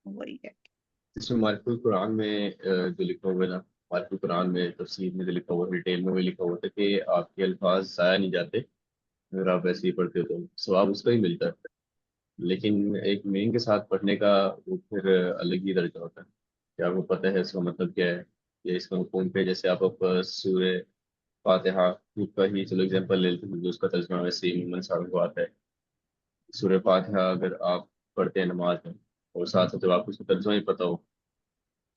وہی ہے۔ اس میں معرفت القرآن میں جو لکھا ہوا ہے نا، معرفت القرآن میں تفسیر میں جو لکھا ہوا ہے، ڈیٹیل میں بھی لکھا ہوا ہے کہ آپ کے الفاظ ضائع نہیں جاتے اگر آپ ایسے ہی پڑھتے ہو، تو ثواب اس کا ہی ملتا ہے، لیکن ایک مین کے ساتھ پڑھنے کا وہ پھر الگ ہی درجہ ہوتا ہے کہ آپ کو پتہ ہے اس کا مطلب کیا ہے، یا اس کا مفہوم پہ جیسے آپ سورہ فاتحہ کا ہی چلو ایگزامپل لے لیتے ہیں، جو اس کا ترجمہ ویسے ہی عموماً ساروں کو آتا ہے۔ سورہ فاتحہ اگر آپ پڑھتے ہیں نماز میں اور ساتھ ساتھ جب آپ کو اس کا ترجمہ ہی پتہ ہو،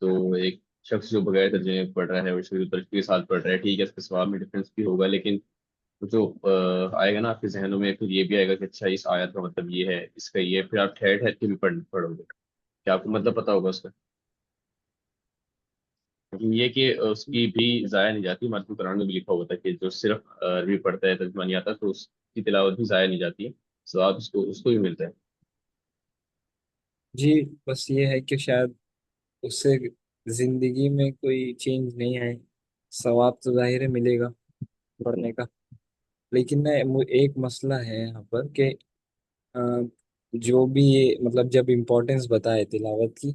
تو ایک شخص جو بغیر ترجمے پڑھ رہا ہے وہ شروع ترجمے کے ساتھ پڑھ رہا ہے، ٹھیک ہے اس کے ثواب میں ڈفرینس بھی ہوگا، لیکن وہ جو آئے گا نا آپ کے ذہنوں میں، پھر یہ بھی آئے گا کہ اچھا اس آیت کا مطلب یہ ہے، اس کا یہ ہے، پھر آپ ٹھہر ٹھہر کے بھی پڑھو گے کہ آپ کو مطلب پتہ ہوگا اس کا۔ لیکن یہ کہ اس کی بھی ضائع نہیں جاتی، مطلب قرآن میں بھی لکھا ہوتا ہے کہ جو صرف عربی پڑھتا ہے، ترجمہ نہیں آتا، تو اس کی تلاوت بھی ضائع نہیں جاتی ہے، ثواب اس کو بھی ملتا ہے۔ جی، بس یہ ہے کہ شاید اس سے زندگی میں کوئی چینج نہیں آئے، ثواب تو ظاہر ہے ملے گا پڑھنے کا، لیکن ایک مسئلہ ہے یہاں پر کہ آ، جو بھی یہ مطلب جب امپورٹینس بتائے تلاوت کی،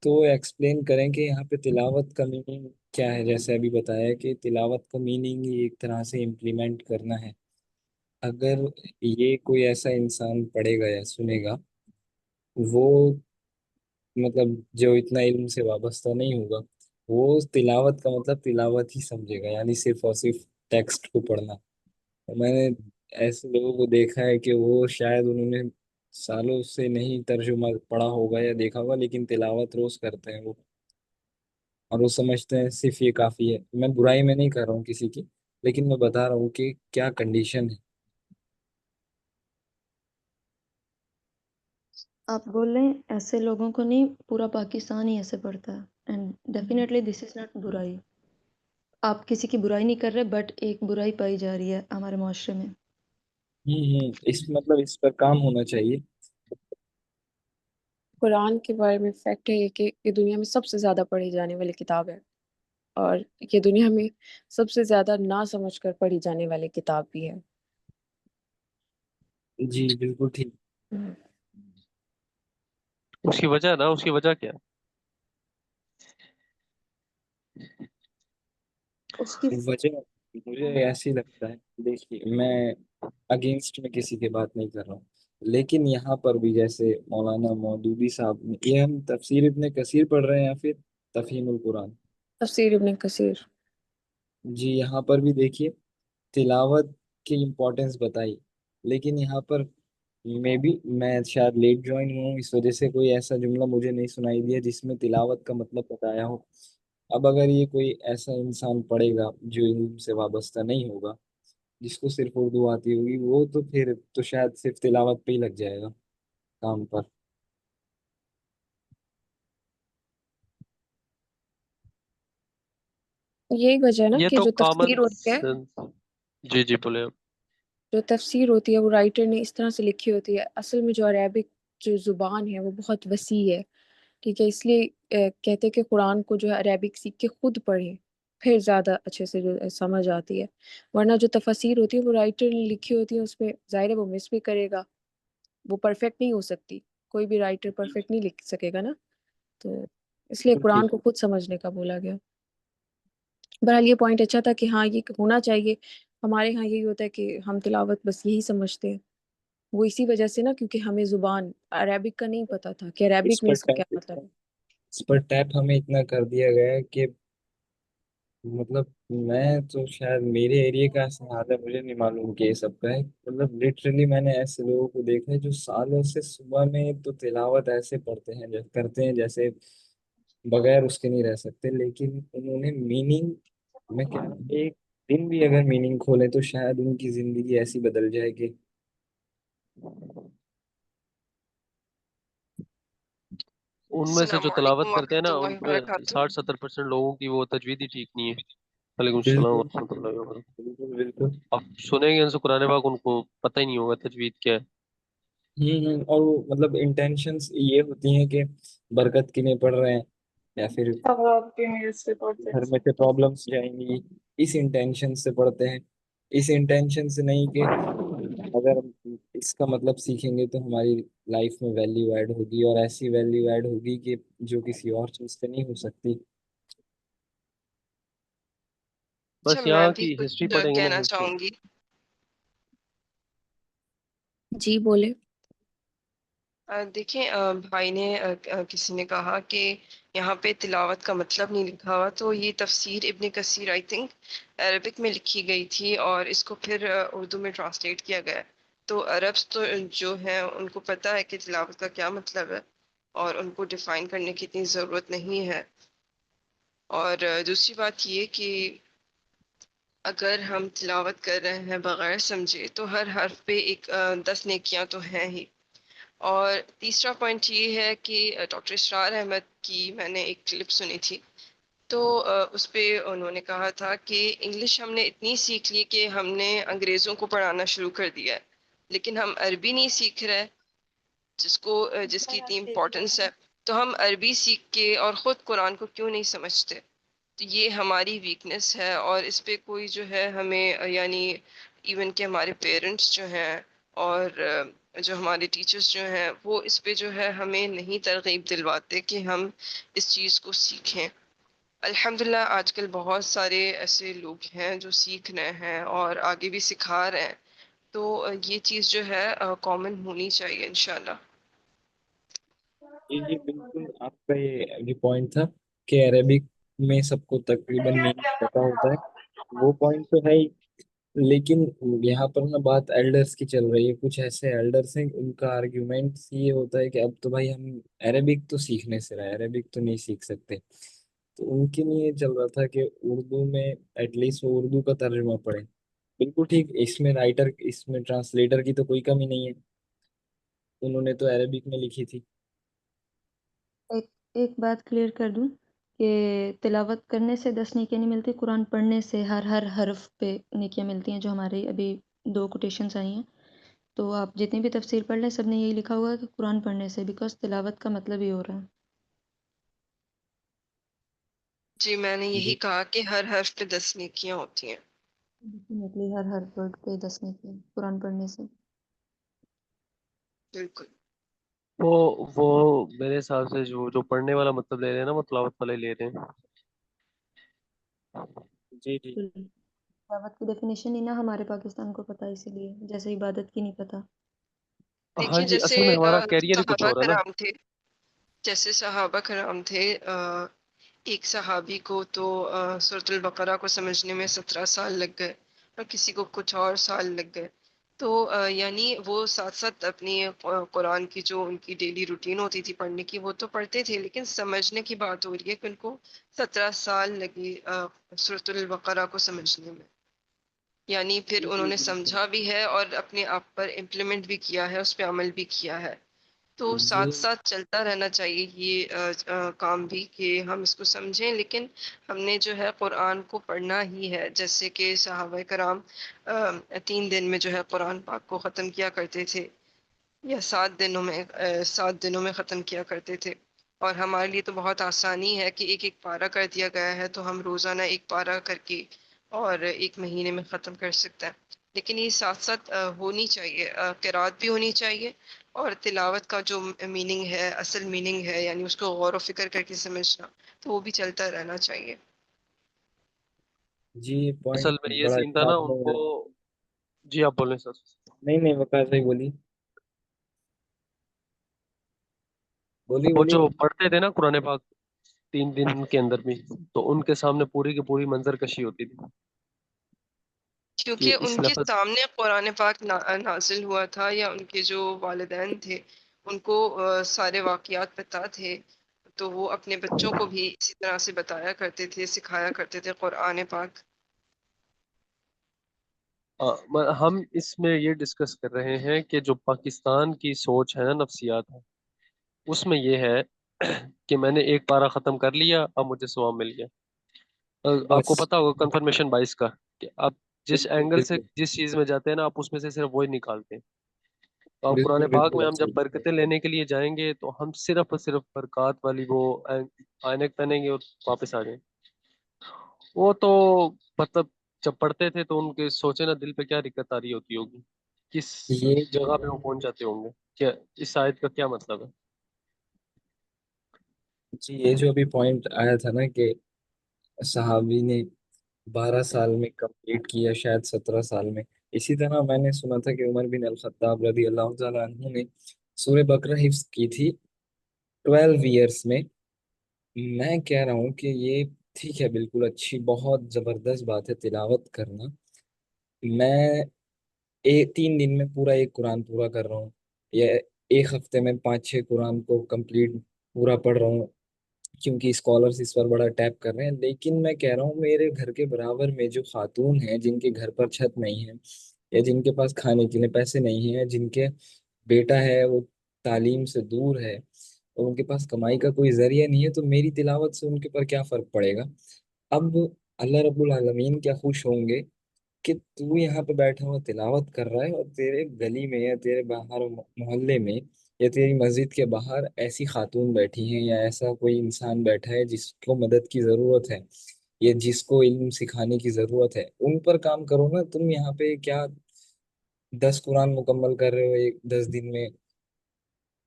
تو ایکسپلین کریں کہ یہاں پہ تلاوت کا میننگ کیا ہے، جیسے ابھی بتایا کہ تلاوت کا میننگ ہی ایک طرح سے امپلیمنٹ کرنا ہے۔ اگر یہ کوئی ایسا انسان پڑھے گا یا سنے گا، وہ مطلب جو اتنا علم سے وابستہ نہیں ہوگا، وہ تلاوت کا مطلب تلاوت ہی سمجھے گا، یعنی صرف اور صرف ٹیکسٹ کو پڑھنا۔ میں نے ایسے لوگوں کو دیکھا ہے کہ وہ شاید انہوں نے سالوں سے نہیں ترجمہ پڑھا ہوگا یا دیکھا ہوگا، لیکن تلاوت روز کرتے ہیں وہ، اور وہ سمجھتے ہیں صرف یہ کافی ہے۔ میں برائی میں نہیں کر رہا ہوں کسی کی، لیکن میں بتا رہا ہوں کہ کیا کنڈیشن ہے۔ آپ بول رہے ہیں ایسے لوگوں کو نہیں، پورا پاکستان ہی ایسے پڑھتا ہے، and definitely this is not برائی، آپ کسی کی برائی نہیں کر رہے، بٹ ایک برائی پائی جا رہی ہے ہمارے معاشرے میں۔ اس مطلب اس پر کام ہونا چاہیے۔ قرآن کے بارے میں فیکٹ ہے یہ کہ یہ دنیا میں سب سے زیادہ پڑھی جانے والی کتاب ہے، اور یہ دنیا میں سب سے زیادہ نہ سمجھ کر پڑھی جانے والی کتاب بھی ہے۔ جی بالکل ٹھیک۔ اس کی وجہ نا، اس کی وجہ کیا؟ اس کی وجہ مجھے ایسی لگتا ہے، دیکھیے میں اگینسٹ میں کسی کی بات نہیں کر رہا ہوں، لیکن یہاں پر بھی جیسے مولانا مودودی صاحب نے، یہ ہم تفسیر ابن کثیر پڑھ رہے ہیں یا پھر تفہیم القرآن؟ تفسیر ابن کثیر۔ جی، یہاں پر بھی دیکھیے تلاوت کی امپورٹینس بتائی، لیکن یہاں پر میں شاید لیٹ جوائن ہوں، اس وجہ سے کوئی ایسا جملہ مجھے نہیں سنائی دیا جس میں تلاوت کا مطلب بتایا ہو۔ اب اگر یہ کوئی ایسا انسان پڑھے گا جو علم سے وابستہ نہیں ہوگا، جس کو صرف اردو آتی ہوگی، وہ تو پھر تو شاید صرف تلاوت پہ ہی لگ جائے گا کام پر۔ یہی وجہ ہے نا یہ کہ تو جو کامن تفسیر ہوتی ہے، سینس۔ جی جی بولے آپ۔ جو تفسیر ہوتی ہے وہ رائٹر نے اس طرح سے لکھی ہوتی ہے، اصل میں جو عربک جو زبان ہے وہ بہت وسیع ہے، ٹھیک ہے، اس لیے کہتے ہیں کہ قرآن کو جو ہے عربک سیکھ کے خود پڑھیں، پھر زیادہ اچھے سے جو سمجھ آتی ہے، ورنہ جو تفاسیر ہوتی ہے وہ رائٹر نے لکھی ہوتی ہے، اس پہ ظاہر ہے وہ مس بھی کرے گا، وہ پرفیکٹ نہیں ہو سکتی، کوئی بھی رائٹر پرفیکٹ نہیں لکھ سکے گا نا، تو اس لیے بالکل قرآن ٹھیک۔ کو خود سمجھنے کا بولا گیا۔ بہرحال یہ پوائنٹ اچھا تھا کہ ہاں یہ ہونا چاہیے. ہمارے ہاں یہی ہوتا ہے کہ ہم تلاوت بس یہی سمجھتے ہیں. وہ اسی وجہ سے نا، کیونکہ ہمیں زبان عربک کا نہیں پتہ تھا کہ اس عربک میں پر اس کا کیا مطلب ہے. اس پر ٹیپ ہمیں اتنا کر دیا گیا ہے کہ مطلب میں تو شاید میرے ایریے کا ایسا حال ہے، مجھے نہیں معلوم کہ یہ سب کا ہے. مطلب لٹرلی میں نے ایسے لوگوں کو دیکھا ہے جو سالوں سے صبح میں تو تلاوت ایسے پڑھتے ہیں کرتے ہیں جیسے بغیر اس کے نہیں رہ سکتے، لیکن انہوں نے میننگ میں کیا ایک دن بھی اگر میننگ کھولے تو شاید ان کی زندگی ایسی بدل جائے کہ ان میں سے السلام جو تلاوت علیکم کرتے ہیں ورحمۃ نا، ان اللہ پہ وبرکاتہ. 60-70% لوگوں کی وہ تجوید ہی ٹھیک نہیں ہے. وعلیکم السلام بالکل ورحمۃ اللہ وبرکاتہ. بالکل بالکل. آپ سنیں گے ان سے قرآن پاک، ان کو پتہ ہی نہیں ہوگا تجوید کیا ہے. اور وہ مطلب انٹینشنس یہ ہوتی ہیں کہ برکت کے لیے پڑھ رہے ہیں یا پھر اب آپ کے میل سے پڑھتے گھر میں سے پرابلمس جائیں گی، اس انٹینشن سے پڑھتے ہیں. اس انٹینشن سے نہیں کہ اگر ہم اس کا مطلب سیکھیں گے تو ہماری لائف میں ویلیو ایڈ ہوگی، اور ایسی ویلیو ایڈ ہوگی کہ جو کسی اور چیز سے نہیں ہو سکتی. اچھا بس میں یہاں بھی کی ہسٹری کچھ پڑھیں گے نا، کہنا ہسٹری. چاہوں گی. جی بولے. دیکھیں بھائی نے کسی نے کہا کہ یہاں پہ تلاوت کا مطلب نہیں لکھا ہوا، تو یہ تفسیر ابن کثیر آئی تھنک عربک میں لکھی گئی تھی اور اس کو پھر اردو میں ٹرانسلیٹ کیا گیا. تو عربس تو جو ہیں ان کو پتہ ہے کہ تلاوت کا کیا مطلب ہے، اور ان کو ڈیفائن کرنے کی اتنی ضرورت نہیں ہے. اور دوسری بات یہ کہ اگر ہم تلاوت کر رہے ہیں بغیر سمجھے تو ہر حرف پہ 10 نیکیاں تو ہیں ہی. اور تیسرا پوائنٹ یہ ہے کہ ڈاکٹر اسرار احمد کی میں نے ایک کلپ سنی تھی، تو اس پہ انہوں نے کہا تھا کہ انگلش ہم نے اتنی سیکھ لی کہ ہم نے انگریزوں کو پڑھانا شروع کر دیا ہے، لیکن ہم عربی نہیں سیکھ رہے جس کی اتنی امپورٹنس ہے. تو ہم عربی سیکھ کے اور خود قرآن کو کیوں نہیں سمجھتے؟ تو یہ ہماری ویکنس ہے، اور اس پہ کوئی جو ہے ہمیں یعنی ایون کہ ہمارے پیرنٹس جو ہیں اور جو ہمارے ٹیچرز جو ہیں وہ اس پہ جو ہے ہمیں نہیں ترغیب دلواتے کہ ہم اس چیز کو سیکھیں. الحمدللہ آج کل بہت سارے ایسے لوگ ہیں جو سیکھ رہے ہیں اور آگے بھی سکھا رہے ہیں، تو یہ چیز جو ہے کامن ہونی چاہیے انشاءاللہ. جی جی بالکل، آپ کا یہ پوائنٹ تھا کہ عربک میں سب کو تقریباً میننگ پتہ ہوتا ہے، وہ پوائنٹ تو ہے ہی. لیکن یہاں پر نا بات ایلڈرس کی چل رہی ہے. کچھ ایسے ایلڈرس ہیں، ان کا آرگیومنٹ یہ ہوتا ہے کہ اب تو بھائی ہم عربک تو سیکھنے سے رہے، عربک تو نہیں سیکھ سکتے. تو ان کے لیے یہ چل رہا تھا کہ اردو میں ایٹ لیسٹ وہ اردو کا ترجمہ پڑھیں. بالکل ٹھیک، اس میں رائٹر، اس میں ٹرانسلیٹر کی تو کوئی کمی نہیں ہے، انہوں نے تو عربک میں لکھی تھی. ایک بات کلیئر کر دوں کہ تلاوت کرنے سے 10 نیکیاں نہیں ملتی، قرآن پڑھنے سے ہر حرف پہ نیکیاں ملتی ہیں، جو ہمارے ابھی 2 کوٹیشنز آئی ہیں. تو آپ جتنی بھی تفسیر پڑھ لیں سب نے یہی لکھا ہوا ہے کہ قرآن پڑھنے سے، بیکاز تلاوت کا مطلب ہی ہو رہا ہے. جی میں نے یہی جی کہا کہ ہر حرف پہ 10 نیکیاں ہوتی ہیں. ڈیفینیٹلی ہر ورڈ پہ 10 نیکیاں قرآن پڑھنے سے. بالکل. وہ میرے حساب سے جو پڑھنے والا مطلب لے رہے ہیں نا، وہ تلاوت والا ہی لے رہے ہیں. جی جی. تلاوت کی ڈیفینیشن ہی نہ ہمارے پاکستان کو پتہ، اسی لیے جیسے عبادت کی نہیں پتہ. ہاں دیکھیں جی، جیسے اصل میں ہمارا کیریئر ہی کچھ صحابہ اور ہے نا. کرام تھے، جیسے صحابہ کرام تھے، ایک صحابی کو تو سورۃ البقرہ کو سمجھنے میں 17 سال لگ گئے، اور کسی کو کچھ اور سال لگ گئے. تو یعنی وہ ساتھ ساتھ اپنی قرآن کی جو ان کی ڈیلی روٹین ہوتی تھی پڑھنے کی وہ تو پڑھتے تھے، لیکن سمجھنے کی بات ہو رہی ہے کہ ان کو 17 سال لگی سورۃ البقرہ کو سمجھنے میں. یعنی پھر جی انہوں جی نے بالکل. سمجھا بھی ہے اور اپنے آپ پر امپلیمنٹ بھی کیا ہے، اس پہ عمل بھی کیا ہے. تو ساتھ یہ ساتھ چلتا رہنا چاہیے یہ کام بھی، کہ ہم اس کو سمجھیں، لیکن ہم نے جو ہے قرآن کو پڑھنا ہی ہے. جیسے کہ صحابہ کرام 3 دن میں جو ہے قرآن پاک کو ختم کیا کرتے تھے، یا 7 دنوں میں ختم کیا کرتے تھے. اور ہمارے لیے تو بہت آسانی ہے کہ ایک پارہ کر دیا گیا ہے، تو ہم روزانہ ایک پارہ کر کے اور 1 مہینے میں ختم کر سکتے ہیں. لیکن یہ ساتھ ساتھ ہونی چاہیے، قرات بھی ہونی چاہیے، اور تلاوت کا جو میننگ ہے، اصل میننگ ہے، یعنی اس کو غور و فکر کر کے سمجھنا، تو وہ بھی چلتا رہنا چاہیے. جی یہ اصل پوائنٹ میں یہ بڑا سین تھا اچھا نا آپ ان نے، کو. جی آپ بولیں سر. نہیں نہیں وقار بھائی بولی بولی وہ بولی. جو پڑھتے تھے نا قرآن پاک 3 دن کے اندر بھی، تو ان کے سامنے پوری کی پوری منظر کشی ہوتی تھی کہ کیونکہ اس ان کے لفظ. سامنے قرآن پاک نازل ہوا تھا، یا ان کے جو والدین تھے ان کو سارے واقعات پتہ تھے، تو وہ اپنے بچوں کو بھی اسی طرح سے بتایا کرتے تھے، سکھایا کرتے تھے قرآن پاک. ہم اس میں یہ ڈسکس کر رہے ہیں کہ جو پاکستان کی سوچ ہے نا، نفسیات ہے، اس میں یہ ہے کہ میں نے ایک پارہ ختم کر لیا، اب مجھے ثواب مل گیا. آپ کو بس پتا ہوگا کنفرمیشن بائس کا، کہ آپ جس بالکل اینگل سے بالکل جس چیز میں جاتے ہیں نا، آپ اس میں سے صرف وہی نکالتے ہیں. تو اب قرآن بالکل پاک بالکل میں ہم ایسا جب ہی. برکتیں لینے کے لیے جائیں گے تو ہم صرف اور صرف برکات والی وہ آئنک پہنیں گے اور واپس آ جائیں. وہ تو مطلب جب پڑھتے تھے تو ان کے سوچے نا دل پہ کیا دقت آ رہی ہوتی ہوگی، کس یہ جگہ پہ وہ پہنچ جاتے ہوں گے. کیا اس آیت کا کیا مطلب ہے؟ جی یہ جو ابھی پوائنٹ آیا تھا نا کہ صحابی نے 12 سال میں کمپلیٹ کیا، شاید 17 سال میں. اسی طرح میں نے سنا تھا کہ عمر بن الخطاب رضی اللہ تعالیٰ عنہ نے سورہ بقرہ حفظ کی تھی 12 ایئرس میں. میں کہہ رہا ہوں کہ یہ ٹھیک ہے، بالکل اچھی بہت زبردست بات ہے تلاوت کرنا. میں 3 دن میں پورا ایک قرآن پورا کر رہا ہوں، یا ایک ہفتے میں 5-6 قرآن کو کمپلیٹ پورا پڑھ رہا ہوں، کیونکہ اسکالرس اس پر بڑا ٹیپ کر رہے ہیں. لیکن میں کہہ رہا ہوں میرے گھر کے برابر میں جو خاتون ہیں جن کے گھر پر چھت نہیں ہے، یا جن کے پاس کھانے کے لیے پیسے نہیں ہیں، جن کے بیٹا ہے وہ تعلیم سے دور ہے اور ان کے پاس کمائی کا کوئی ذریعہ نہیں ہے، تو میری تلاوت سے ان کے پر کیا فرق پڑے گا؟ اب اللہ رب العالمین کیا خوش ہوں گے کہ تو یہاں پہ بیٹھا ہوا تلاوت کر رہا ہے، اور تیرے گلی میں یا تیرے باہر محلے میں یا تیری مسجد کے باہر ایسی خاتون بیٹھی ہیں یا ایسا کوئی انسان بیٹھا ہے جس کو مدد کی ضرورت ہے یا جس کو علم سکھانے کی ضرورت ہے. ان پر کام کرو نا. تم یہاں پہ کیا 10 قرآن مکمل کر رہے ہو 10 دن میں؟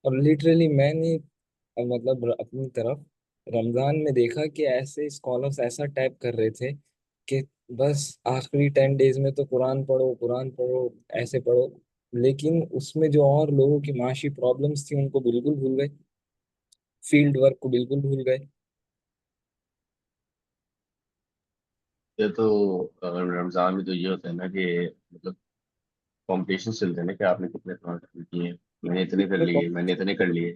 اور لٹرلی میں نے مطلب اپنی طرف رمضان میں دیکھا کہ ایسے اسکالرس ایسا ٹائپ کر رہے تھے کہ بس آخری 10 ڈیز میں تو قرآن پڑھو قرآن پڑھو ایسے پڑھو. لیکن اس میں جو اور لوگوں کی معاشی پرابلمس تھیں ان کو بالکل بھول گئے، فیلڈ ورک کو بالکل بھول گئے. یہ تو رمضان میں تو یہ ہوتا ہے نا کہ مطلب کمپٹیشن چلتے ہیں نا کہ آپ نے کتنے قرآن ختم کیے ہیں، میں نے اتنے کر لیے، میں نے اتنے کر لیے.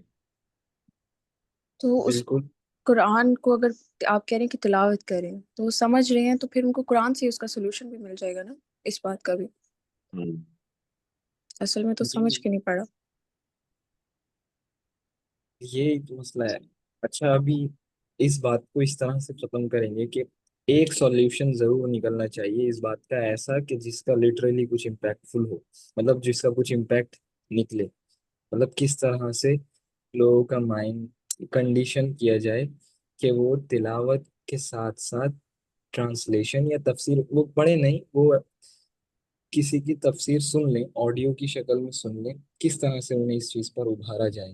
تو اس بالکل قرآن کو اگر آپ کہہ رہے ہیں کہ تلاوت کریں تو وہ سمجھ رہے ہیں، تو پھر ان کو قرآن سے اس کا سلوشن بھی مل جائے گا نا، اس بات کا بھی. ہوں. اصل میں تو جی سمجھ کے نہیں پڑا. یہی تو مسئلہ ہے. اچھا ابھی اس بات کو اس طرح سے ختم کریں گے کہ ایک سولیوشن ضرور نکلنا چاہیے اس بات کا، ایسا کہ جس کا لٹرلی کچھ امپیکٹ فل ہو، مطلب جس کا کچھ امپیکٹ نکلے. مطلب کس طرح سے لوگوں کا مائنڈ کنڈیشن کیا جائے کہ وہ تلاوت کے ساتھ ساتھ ٹرانسلیشن یا تفسیر وہ پڑھے نہیں، وہ کسی کی تفسیر سن لیں، آڈیو کی شکل میں سن لیں. کس طرح سے انہیں اس چیز پر ابھارا جائے.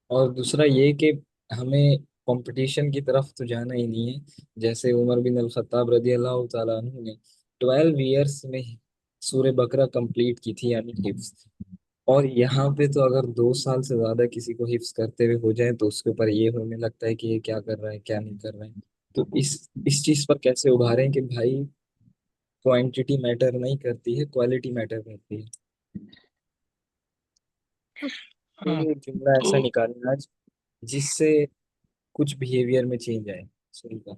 اور دوسرا یہ کہ ہمیں کنپٹیشن کی طرف تو جانا ہی نہیں ہے. جیسے عمر بن الخطاب رضی اللہ تعالیٰ عنہ نے 12 ایئرس میں سورہ بقرہ کمپلیٹ کی تھی، یعنی حفظ. اور یہاں پہ تو اگر 2 سال سے زیادہ کسی کو حفظ کرتے ہوئے ہو جائے تو اس کے اوپر یہ ہونے لگتا ہے کہ یہ کیا کر رہا ہے کیا نہیں کر رہا ہے. تو اس چیز پر کیسے ابھاریں کہ بھائی کوانٹٹی میٹر نہیں کرتی ہے، کوالٹی میٹر کرتی ہے. کوئی ایک جملہ ایسا تو نکالنا آج جس سے کچھ بیہیویئر میں چینج آئے. صحیح کا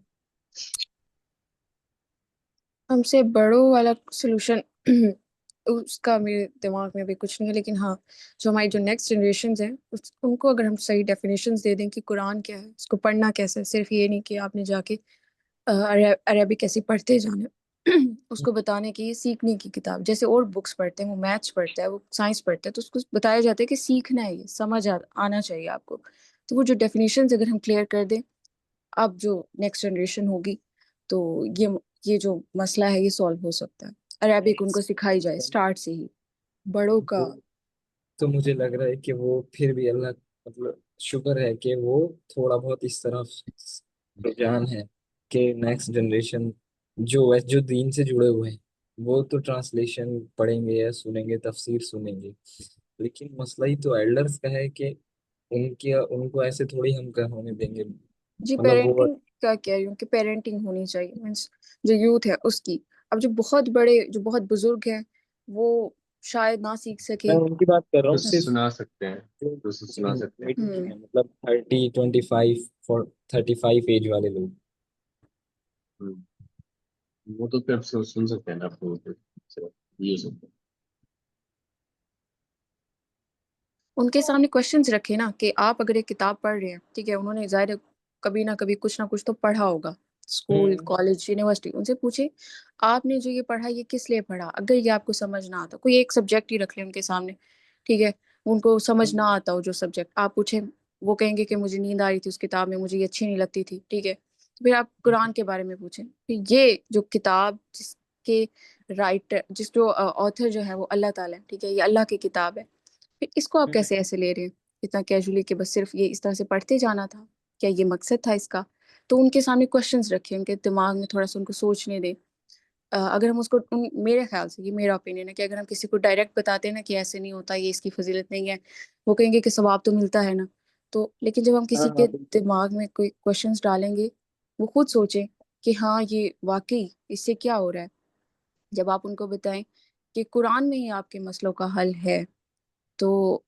ہم سے بڑوں والا سلوشن اس کا میرے دماغ میں بھی کچھ نہیں ہے، لیکن ہاں جو ہماری جو نیکسٹ جنریشنز ہیں ان کو اگر ہم صحیح ڈیفینیشنز دے دیں کہ قرآن کیا ہے، اس کو پڑھنا کیسے ہے. صرف یہ نہیں کہ آپ نے جا کے عربک کیسے پڑھتے جانا، اس کو بتانے کی، یہ سیکھنے کی کتاب. جیسے اور بکس پڑھتے ہیں، وہ میتھس پڑھتا ہے، وہ سائنس پڑھتا ہے، تو اس کو بتایا جاتا ہے کہ سیکھنا ہے، یہ سمجھ آنا چاہیے آپ کو. تو وہ جو ڈیفینیشنز اگر ہم کلیئر کر دیں اب جو نیکسٹ جنریشن ہوگی، تو یہ جو مسئلہ ہے یہ سالو ہو سکتا ہے. عربک ان کو سکھائی جائے اسٹارٹ سے ہی، بڑوں کا. وہ تو مجھے لگ رہا ہے کہ وہ پھر بھی اللہ مطلب شکر ہے کہ وہ تھوڑا بہت اس طرف رجحان ہے کہ نیکسٹ جنریشن جو دین سے جڑے ہوئے ہیں وہ تو ٹرانسلیشن پڑھیں گے یا سنیں گے، تفسیر سنیں گے، لیکن مسئلہ ہی تو ایلڈرز کا ہے کہ ان کو ایسے تھوڑی ہم کا ہونے دیں گے، جی مطلب وہ پیرنٹنگ کا کہہ رہی ہوں کہ پیرنٹنگ ہونی چاہیے، مینس جو یوتھ ہے اس کی. اب جو بہت بڑے جو بہت بزرگ ہیں وہ شاید نہ سیکھ میں سکے. ان کی بات کر رہا ہوں اسے صرف سنا سکتے ہیں، اسے سنا سکتے ہیں. میڈل میں، مطلب 35 ایج والے لوگ. وہ تو پھر سن سکتے ہیں نا، آپ کو یہ ہو سکتا ہے. ان کے سامنے کوشچنز رکھے نا کہ آپ اگر ایک کتاب پڑھ رہے ہیں، ٹھیک ہے، انہوں نے ظاہر ہے کبھی نہ کبھی کچھ نہ کچھ تو پڑھا ہوگا، اسکول، کالج، یونیورسٹی. ان سے پوچھے آپ نے جو یہ پڑھا یہ کس لیے پڑھا. اگر یہ آپ کو سمجھ نہ آتا، کوئی ایک سبجیکٹ ہی رکھ لیں ان کے سامنے، ٹھیک ہے، ان کو سمجھ نہ آتا ہو جو سبجیکٹ، آپ پوچھیں، وہ کہیں گے کہ مجھے نیند آ رہی تھی اس کتاب میں، مجھے یہ اچھی نہیں لگتی تھی، ٹھیک ہے. تو پھر آپ قرآن کے بارے میں پوچھیں، پھر یہ جو کتاب جس کے رائٹر، جس جو آتھر جو ہے وہ اللہ تعالیٰ ہے، ٹھیک ہے، یہ اللہ کی کتاب ہے، پھر اس کو آپ کیسے ایسے لے رہے ہیں اتنا کیجولی کہ بس صرف یہ اس طرح سے پڑھتے جانا تھا، کیا یہ مقصد تھا اس کا. تو ان کے سامنے کوشچنز رکھیں، ان کے دماغ میں تھوڑا سا ان کو سوچنے دیں. اگر ہم اس کو میرے خیال سے، یہ میرا اوپینین ہے، کہ اگر ہم کسی کو ڈائریکٹ بتاتے ہیں نا کہ ایسے نہیں ہوتا، یہ اس کی فضیلت نہیں ہے، وہ کہیں گے کہ ثواب تو ملتا ہے نا. تو لیکن جب ہم کسی کے دماغ میں کوئی کوشچنز ڈالیں گے، وہ خود سوچیں کہ ہاں یہ واقعی اس سے کیا ہو رہا ہے. جب آپ ان کو بتائیں کہ قرآن میں ہی آپ کے مسئلوں کا حل ہے، تو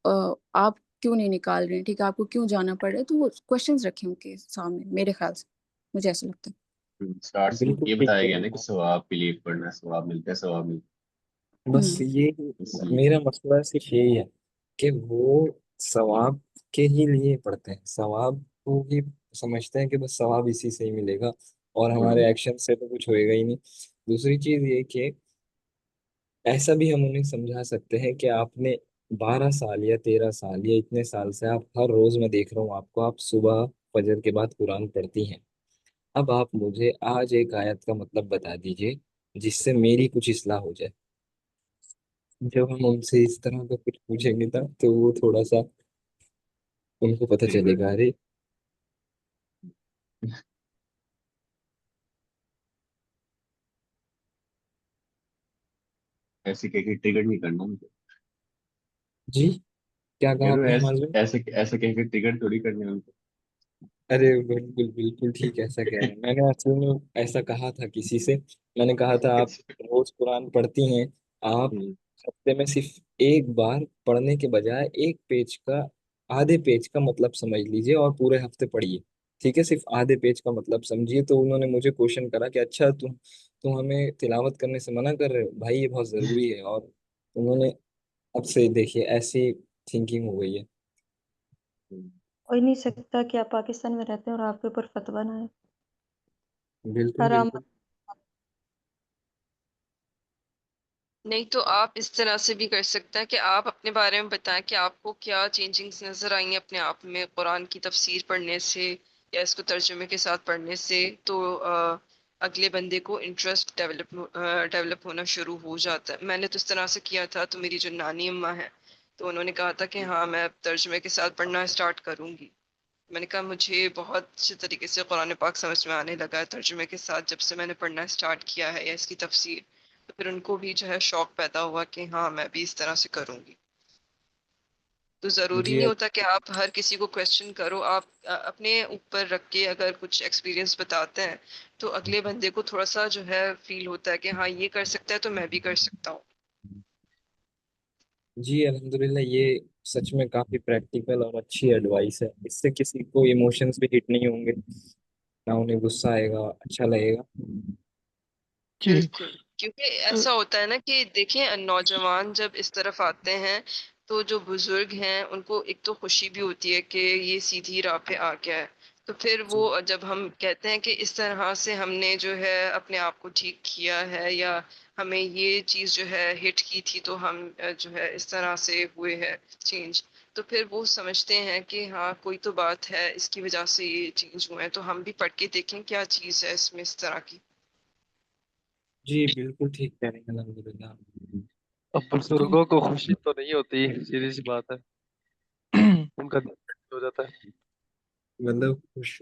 آپ کیوں نہیں نکال رہے ہیں، ٹھیک ہے، آپ کو کیوں جانا پڑ رہا ہے. تو وہ کوشچنز رکھیں ان کے سامنے، میرے خیال سے، مجھے ایسا لگتا ہے. اسٹارٹ سے بالکل یہ ٹھیک بتایا کہہ گیا رہے نا ہیں کہ آپ. ثواب کے لیے پڑھنا ہے، ثواب ملتا ہے، ثواب ملتا بس یہ ہے، اس لیے. میرا مسئلہ صرف یہی ہے کہ وہ ثواب کے ہی لیے پڑھتے ہیں، ثواب کو ہی سمجھتے ہیں کہ بس ثواب اسی سے ہی ملے گا، اور ہمارے ایکشن سے تو کچھ ہوئے گا ہی نہیں. دوسری چیز یہ کہ ایسا بھی ہم انہیں سمجھا سکتے ہیں کہ آپ نے 12 سال یا 13 سال یا اتنے سال سے آپ ہر روز، میں دیکھ رہا ہوں آپ کو، آپ صبح فجر کے بعد قرآن پڑھتی ہیں. اب آپ مجھے آج ایک آیت کا مطلب بتا دیجئے جس سے میری کچھ اصلاح ہو جائے. جب ہم ان سے اس طرح کا کچھ پوچھیں گے نا تو وہ تھوڑا سا ان کو پتہ چلے گا، ارے ایسے کہہ کے ٹرگر نہیں کرنا ان کو. جی کیا کہہ کہا رہے آپ ہو نے ہمارے. ایسے کہہ کے ٹرگر تھوڑی کرنے ان کو. ارے بالکل بالکل ٹھیک، ایسا کہہ رہے ہیں. میں نے اصل میں ایسا کہا تھا کسی سے، میں نے کہا تھا آپ روز قرآن پڑھتی ہیں، آپ ہفتے میں صرف ایک بار پڑھنے کے بجائے ایک پیج کا، آدھے پیج کا مطلب سمجھ لیجئے اور پورے ہفتے پڑھیے، ٹھیک ہے، صرف آدھے پیج کا مطلب سمجھیے. تو انہوں نے مجھے کوشچن کرا کہ اچھا تم ہمیں تلاوت کرنے سے منع کر رہے ہو بھائی، یہ بہت ضروری ہے. اور انہوں نے اب سے دیکھیے ایسی تھنکنگ ہو گئی ہے. ہو ہی نہیں سکتا کہ آپ پاکستان میں رہتے ہیں اور آپ کے اوپر فتویٰ نہ ہے. بالکل حرام. بالکل. نہیں تو آپ اس طرح سے بھی کر سکتے ہیں کہ آپ اپنے بارے میں بتائیں کہ آپ کو کیا چینجنگز نظر آئی ہیں اپنے آپ میں قرآن کی تفسیر پڑھنے سے یا اس کو ترجمے کے ساتھ پڑھنے سے. تو اگلے بندے کو انٹرسٹ ڈیولپ ہونا شروع ہو جاتا ہے. میں نے تو اس طرح سے کیا تھا. تو میری جو نانی اماں ہیں تو انہوں نے کہا تھا کہ ہاں میں اب ترجمے کے ساتھ پڑھنا اسٹارٹ کروں گی. میں نے کہا مجھے بہت اچھے طریقے سے قرآن پاک سمجھ میں آنے لگا ہے ترجمے کے ساتھ جب سے میں نے پڑھنا اسٹارٹ کیا ہے یا اس کی تفسیر. تو پھر ان کو بھی جو ہے شوق پیدا ہوا کہ ہاں میں بھی اس طرح سے کروں گی. تو ضروری جی نہیں ہوتا کہ آپ ہر کسی کو کویسچن کرو. آپ اپنے اوپر رکھ کے اگر کچھ ایکسپیرینس بتاتے ہیں تو اگلے بندے کو تھوڑا سا جو ہے فیل ہوتا ہے کہ ہاں یہ کر سکتا ہے تو میں بھی کر سکتا ہوں. جی الحمدللہ، یہ سچ میں کافی پریکٹیکل اور اچھی ایڈوائس ہے. اس سے کسی کو ایموشنز بھی ہٹ نہیں ہوں گے، نہ انہیں غصہ آئے گا، اچھا لگے گا. بالکل. کیونکہ ایسا ہوتا ہے نا کہ دیکھیں نوجوان جب اس طرف آتے ہیں تو جو بزرگ ہیں ان کو ایک تو خوشی بھی ہوتی ہے کہ یہ سیدھی راہ پہ آ گیا ہے. تو پھر وہ جب ہم کہتے ہیں کہ اس طرح سے ہم نے جو ہے اپنے آپ کو ٹھیک کیا ہے یا ہمیں یہ چیز جو ہے ہٹ کی تھی تو ہم جو ہے اس طرح سے ہوئے ہے چینج. تو پھر وہ سمجھتے ہیں کہ ہاں کوئی تو بات ہے اس کی وجہ سے یہ چینج ہوئے ہیں. تو ہم بھی پڑھ کے دیکھیں کیا چیز ہے اس میں اس طرح کی. جی بالکل ٹھیک کہہ رہے ہیں الحمدللہ. اب بزرگوں کو خوشی تو نہیں ہوتی، سیدھی سی بات ہے. ان کا دل ہو جاتا ہے. مطلب خوش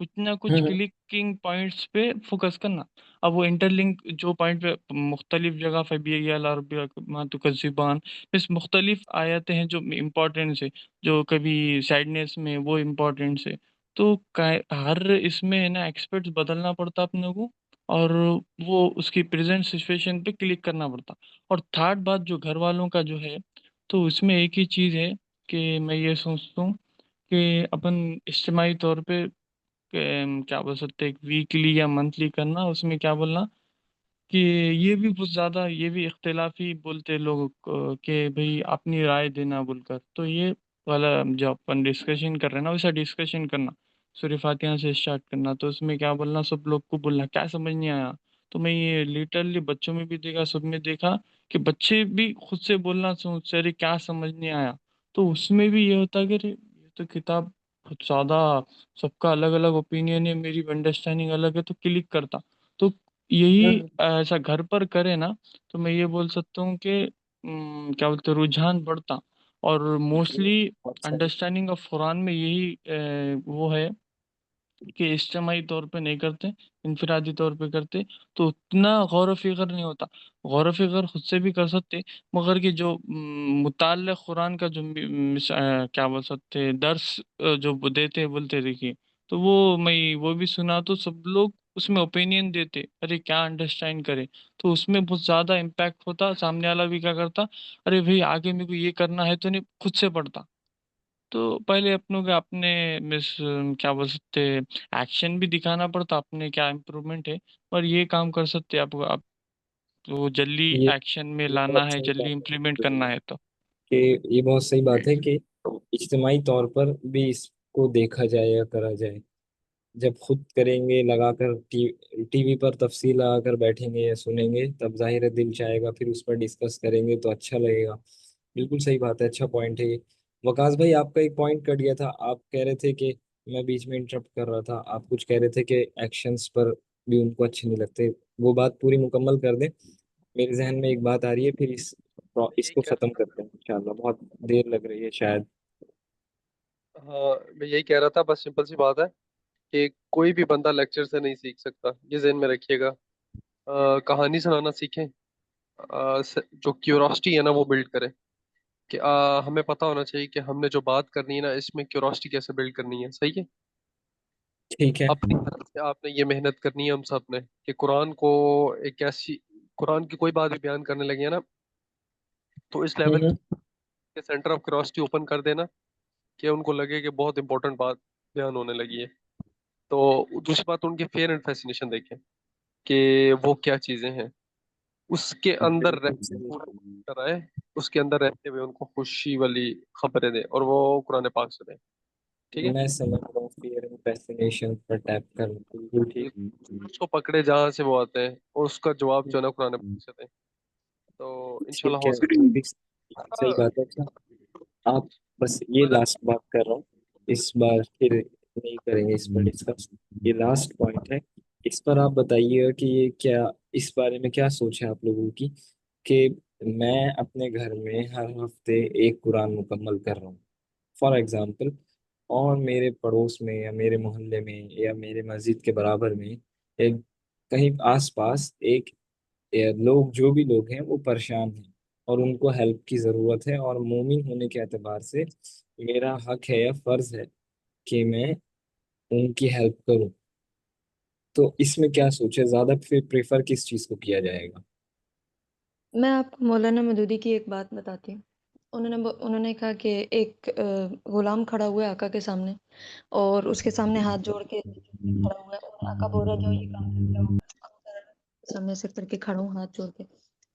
کچھ نہ کچھ کلکنگ پوائنٹس پہ فوکس کرنا. اب وہ انٹر لنک جو پوائنٹ پہ مختلف جگہ فبی العربی ما تکذبان، اس مختلف آیتیں ہیں جو امپورٹنٹ ہے، جو کبھی سیڈنیس میں وہ امپورٹنٹ ہے. تو ہر اس میں ہے نا ایکسپرٹس بدلنا پڑتا اپنے کو، اور وہ اس کی پریزنٹ سچویشن پہ کلک کرنا پڑتا. اور تھرڈ بات جو گھر والوں کا جو ہے، تو اس میں ایک ہی چیز ہے کہ میں یہ سوچتا ہوں کہ اپن اجتماعی طور پہ کیا بول سکتے ہیں، ویکلی یا منتھلی کرنا، اس میں کیا بولنا کہ یہ بھی بہت زیادہ، یہ بھی اختلافی بولتے لوگ کہ بھئی اپنی رائے دینا بول کر. تو یہ والا جو اپن ڈسکشن کر رہے ہیں نا، ویسا ڈسکشن کرنا، سورہ فاتحہ سے اسٹارٹ کرنا. تو اس میں کیا بولنا، سب لوگ کو بولنا کیا سمجھ نہیں آیا. تو میں یہ لٹرلی بچوں میں بھی دیکھا، سب میں دیکھا کہ بچے بھی خود سے بولنا سوچ رہے کیا سمجھ نہیں آیا. تو اس میں بھی یہ ہوتا کہ یہ تو کتاب بہت زیادہ، سب کا الگ الگ اوپینین ہے، میری انڈرسٹینڈنگ الگ ہے، تو کلک کرتا. تو یہی ایسا گھر پر کرے نا، تو میں یہ بول سکتا ہوں کہ کیا بولتے ہیں، رجحان بڑھتا. اور موسٹلی انڈرسٹینڈنگ آف قرآن میں یہی وہ ہے کہ اجتماعی طور پہ نہیں کرتے، انفرادی طور پہ کرتے، تو اتنا غور و فکر نہیں ہوتا. غور و فکر خود سے بھی کر سکتے، مگر کہ جو متعلق قرآن کا جو کیا بول سکتے درس جو دیتے بولتے دیکھیے، تو وہ بھی سنا، تو سب لوگ اس میں اوپینین دیتے، ارے کیا انڈرسٹینڈ کرے. تو اس میں بہت زیادہ امپیکٹ ہوتا. سامنے والا بھی کیا کرتا، ارے بھائی آگے میرے کو یہ کرنا ہے، تو نہیں خود سے پڑھتا. تو پہلے اپنوں کے اپنے مس کیا بول سکتے ایکشن بھی دکھانا پڑتا، اپنے کیا امپرومنٹ ہے. اور یہ کام کر سکتے آپ وہ جلدی یہ ایکشن میں یہ بہت لانا ہے، صحیح جلدی بات امپلیمنٹ ہے کرنا ہے. تو کہ یہ بہت صحیح بات ہے کہ اجتماعی طور پر بھی اس کو دیکھا جائے یا کرا جائے. جب خود کریں گے لگا کر ٹی وی پر تفصیل لگا کر بیٹھیں گے یا سنیں گے، تب ظاہر ہے دل چاہے گا، پھر اس پر ڈسکس کریں گے تو اچھا لگے گا. بالکل صحیح بات ہے، اچھا پوائنٹ ہے یہ. وکاس بھائی آپ کا ایک پوائنٹ کٹ گیا تھا، آپ کہہ رہے تھے کہ میں بیچ میں انٹرپٹ کر رہا تھا، آپ کچھ کہہ رہے تھے کہ ایکشنز پر بھی ان کو اچھے نہیں لگتے. وہ بات پوری مکمل کر دیں، میرے ذہن میں ایک بات آ رہی ہے، پھر میں اس یہی کو کہہ ختم کرتے ہیں انشاءاللہ. بہت دیر لگ رہی ہے شاید. ہاں میں یہی کہہ رہا تھا، بس سمپل سی بات ہے کہ کوئی بھی بندہ لیکچر سے نہیں سیکھ سکتا، یہ ذہن میں رکھیے گا. کہانی سنانا سیکھیں، جو کیوروسٹی ہے نا وہ بلڈ کریں. کہ ہمیں پتہ ہونا چاہیے کہ ہم نے جو بات کرنی ہے نا، اس میں کیوروسٹی کیسے بلڈ کرنی ہے. صحیح ہے. ٹھیک ہے. اپنی طرف سے آپ نے یہ محنت کرنی ہے، ہم سب نے، کہ قرآن کو ایک ایسی، قرآن کی کوئی بات بھی بیان کرنے لگی ہے نا، تو اس لیول کے سینٹر آف کیوروسٹی اوپن کر دینا کہ ان کو لگے کہ بہت امپورٹنٹ بات بیان ہونے لگی ہے. تو دوسری بات، ان کے فیئر اینڈ فیسینیشن دیکھیں کہ وہ کیا چیزیں ہیں، اس کے اندر بالکل رہتے صحیح. پورا کرائے، اس کے اندر رہتے ہوئے ان کو خوشی والی خبریں دیں، اور وہ قرآن پاک سے دیں. ٹھیک ہے. میں سمجھ رہا ہوں، فیئر اینڈ فیسینیشن پر ٹیپ کر. بالکل ٹھیک. اس کو پکڑے جہاں سے وہ آتے ہیں، اور اس کا جواب جو ہے نا قرآن پاک سے دیں. تو انشاءاللہ ٹھیک ہے، ہو یہ بھی سکتا صحیح بات ہے. اچھا آپ بس یہ لاسٹ بات کر رہا ہوں، اس بار پھر نہیں کریں گے اس پر ڈسکس. یہ لاسٹ پوائنٹ ہے، اس پر آپ بتائیے گا کہ یہ کیا، اس بارے میں کیا سوچ ہے آپ لوگوں کی کہ میں اپنے گھر میں ہر ہفتے ایک قرآن مکمل کر رہا ہوں فار ایگزامپل، اور میرے پڑوس میں یا میرے محلے میں یا میرے مسجد کے برابر میں ایک کہیں آس پاس ایک لوگ، جو بھی لوگ ہیں وہ پریشان ہیں اور ان کو ہیلپ کی ضرورت ہے، اور مومن ہونے کے اعتبار سے میرا حق ہے یا فرض ہے کہ میں ان کی ہیلپ کروں. تو اس میں کیا سوچے، زیادہ پریفر کس چیز کو کیا جائے گا؟ میں آپ کو مولانا مودودی کی ایک بات بتاتی ہوں. انہوں نے کہا کہ ایک غلام کھڑا ہوا ہے آقا کے سامنے، اور اس کے سامنے ہاتھ جوڑ کے کھڑا ہوا ہے، اور آقا بول رہا ہے جاؤ یہ کام کر کے آؤ. سامنے سے کر کے کھڑا ہوں ہاتھ جوڑ کے،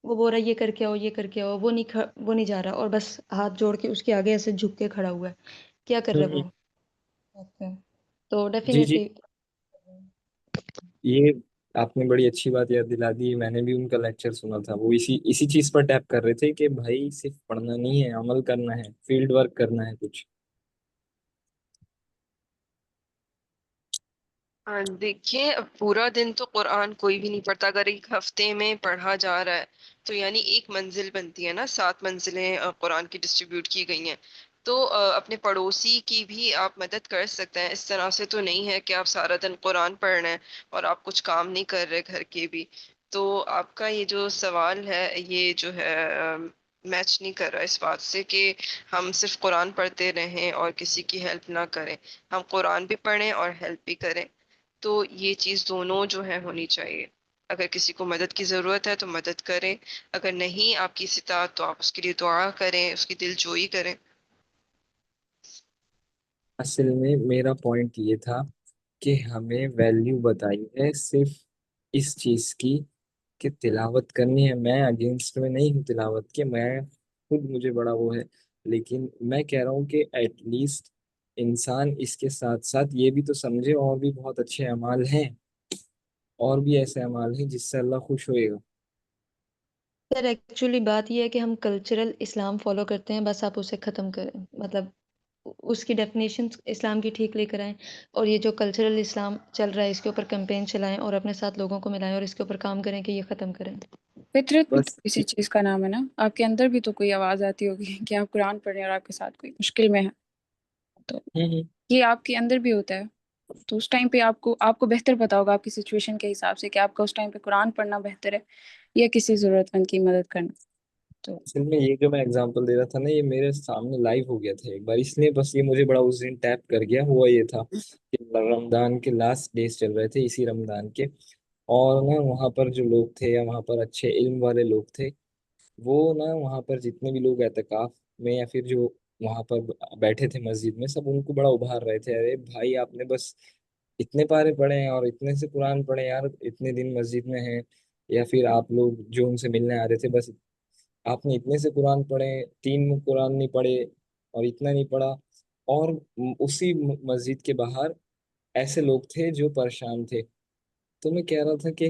وہ بول رہا ہے یہ کر کے آؤ یہ کر کے آؤ، وہ نہیں جا رہا، اور بس ہاتھ جوڑ کے اس کے آگے ایسے جھک کے کھڑا ہوا ہے. کیا کر رہا ہے وہ؟ اچھا. تو جی جی، ڈیفینیٹلی یہ آپ نے بڑی اچھی بات یاد دلا دی. میں نے بھی ان کا لیکچر سنا تھا، وہ اسی چیز پر ٹیپ کر رہے تھے کہ بھائی صرف پڑھنا نہیں ہے، عمل کرنا ہے، فیلڈ ورک کرنا ہے کچھ. دیکھیے پورا دن تو قرآن کوئی بھی نہیں پڑھتا. اگر ایک ہفتے میں پڑھا جا رہا ہے تو یعنی ایک منزل بنتی ہے نا، 7 منزلیں قرآن کی ڈسٹریبیوٹ کی گئی ہیں. تو اپنے پڑوسی کی بھی آپ مدد کر سکتے ہیں. اس طرح سے تو نہیں ہے کہ آپ سارا دن قرآن پڑھ رہے ہیں اور آپ کچھ کام نہیں کر رہے گھر کے بھی. تو آپ کا یہ جو سوال ہے یہ جو ہے میچ نہیں کر رہا اس بات سے کہ ہم صرف قرآن پڑھتے رہیں اور کسی کی ہیلپ نہ کریں. ہم قرآن بھی پڑھیں اور ہیلپ بھی کریں. تو یہ چیز دونوں جو ہے ہونی چاہیے. اگر کسی کو مدد کی ضرورت ہے تو مدد کریں، اگر نہیں آپ کی استطاعت تو آپ اس کے لیے دعا کریں، اس کی دل جوئی کریں. اصل میں میرا پوائنٹ یہ تھا کہ ہمیں ویلیو بتائی ہے صرف اس چیز کی کہ تلاوت کرنی ہے. میں اگینسٹ میں نہیں ہوں تلاوت کے، میں خود مجھے بڑا وہ ہے، لیکن میں کہہ رہا ہوں کہ ایٹ لیسٹ انسان اس کے ساتھ ساتھ یہ بھی تو سمجھے اور بھی بہت اچھے اعمال ہیں، اور بھی ایسے اعمال ہیں جس سے اللہ خوش ہوئے گا. سر ایکچولی بات یہ ہے کہ ہم کلچرل اسلام فالو کرتے ہیں، بس آپ اسے ختم کریں، مطلب اس کی ڈیفینیشن اسلام کی ٹھیک لے کر آئیں، اور یہ جو کلچرل اسلام چل رہا ہے اس کے اوپر کمپین چلائیں اور اپنے ساتھ لوگوں کو ملائیں اور اس کے اوپر کام کریں کہ یہ ختم کریں. فطرت بھی تو بس کسی چیز کا نام ہے نا. آپ کے اندر بھی تو کوئی آواز آتی ہوگی کہ آپ قرآن پڑھ رہے ہیں اور آپ کے ساتھ کوئی مشکل میں ہے، تو ہوں یہ آپ کے اندر بھی ہوتا ہے. تو اس ٹائم پہ آپ کو بہتر پتا ہوگا آپ کی سچویشن کے حساب سے کہ آپ کا اس ٹائم پہ قرآن پڑھنا بہتر ہے یا کسی ضرورت مند کی مدد کرنا. تو اصل میں یہ جو میں اگزامپل دے رہا تھا نا، یہ میرے سامنے لائیو ہو گیا تھا ایک بار، اس لیے بس یہ مجھے بڑا اس دن ٹیپ کر گیا. ہوا یہ تھا کہ رمضان کے لاسٹ ڈیز چل رہے تھے، اسی رمضان کے، اور نا وہاں پر جو لوگ تھے یا وہاں پر اچھے علم والے لوگ تھے، وہ نا وہاں پر جتنے بھی لوگ اعتکاف میں یا پھر جو وہاں پر بیٹھے تھے مسجد میں، سب ان کو بڑا ابھار رہے تھے، ارے بھائی آپ نے بس اتنے پارے پڑھے ہیں اور اتنے سے قرآن پڑھے یار، اتنے دن مسجد میں ہیں، یا پھر آپ لوگ جو ان سے ملنے آ رہے تھے، بس آپ نے اتنے سے قرآن پڑھے، 3 قرآن نہیں پڑھے اور اتنا نہیں پڑھا. اور اسی مسجد کے باہر ایسے لوگ تھے جو پریشان تھے. تو میں کہہ رہا تھا کہ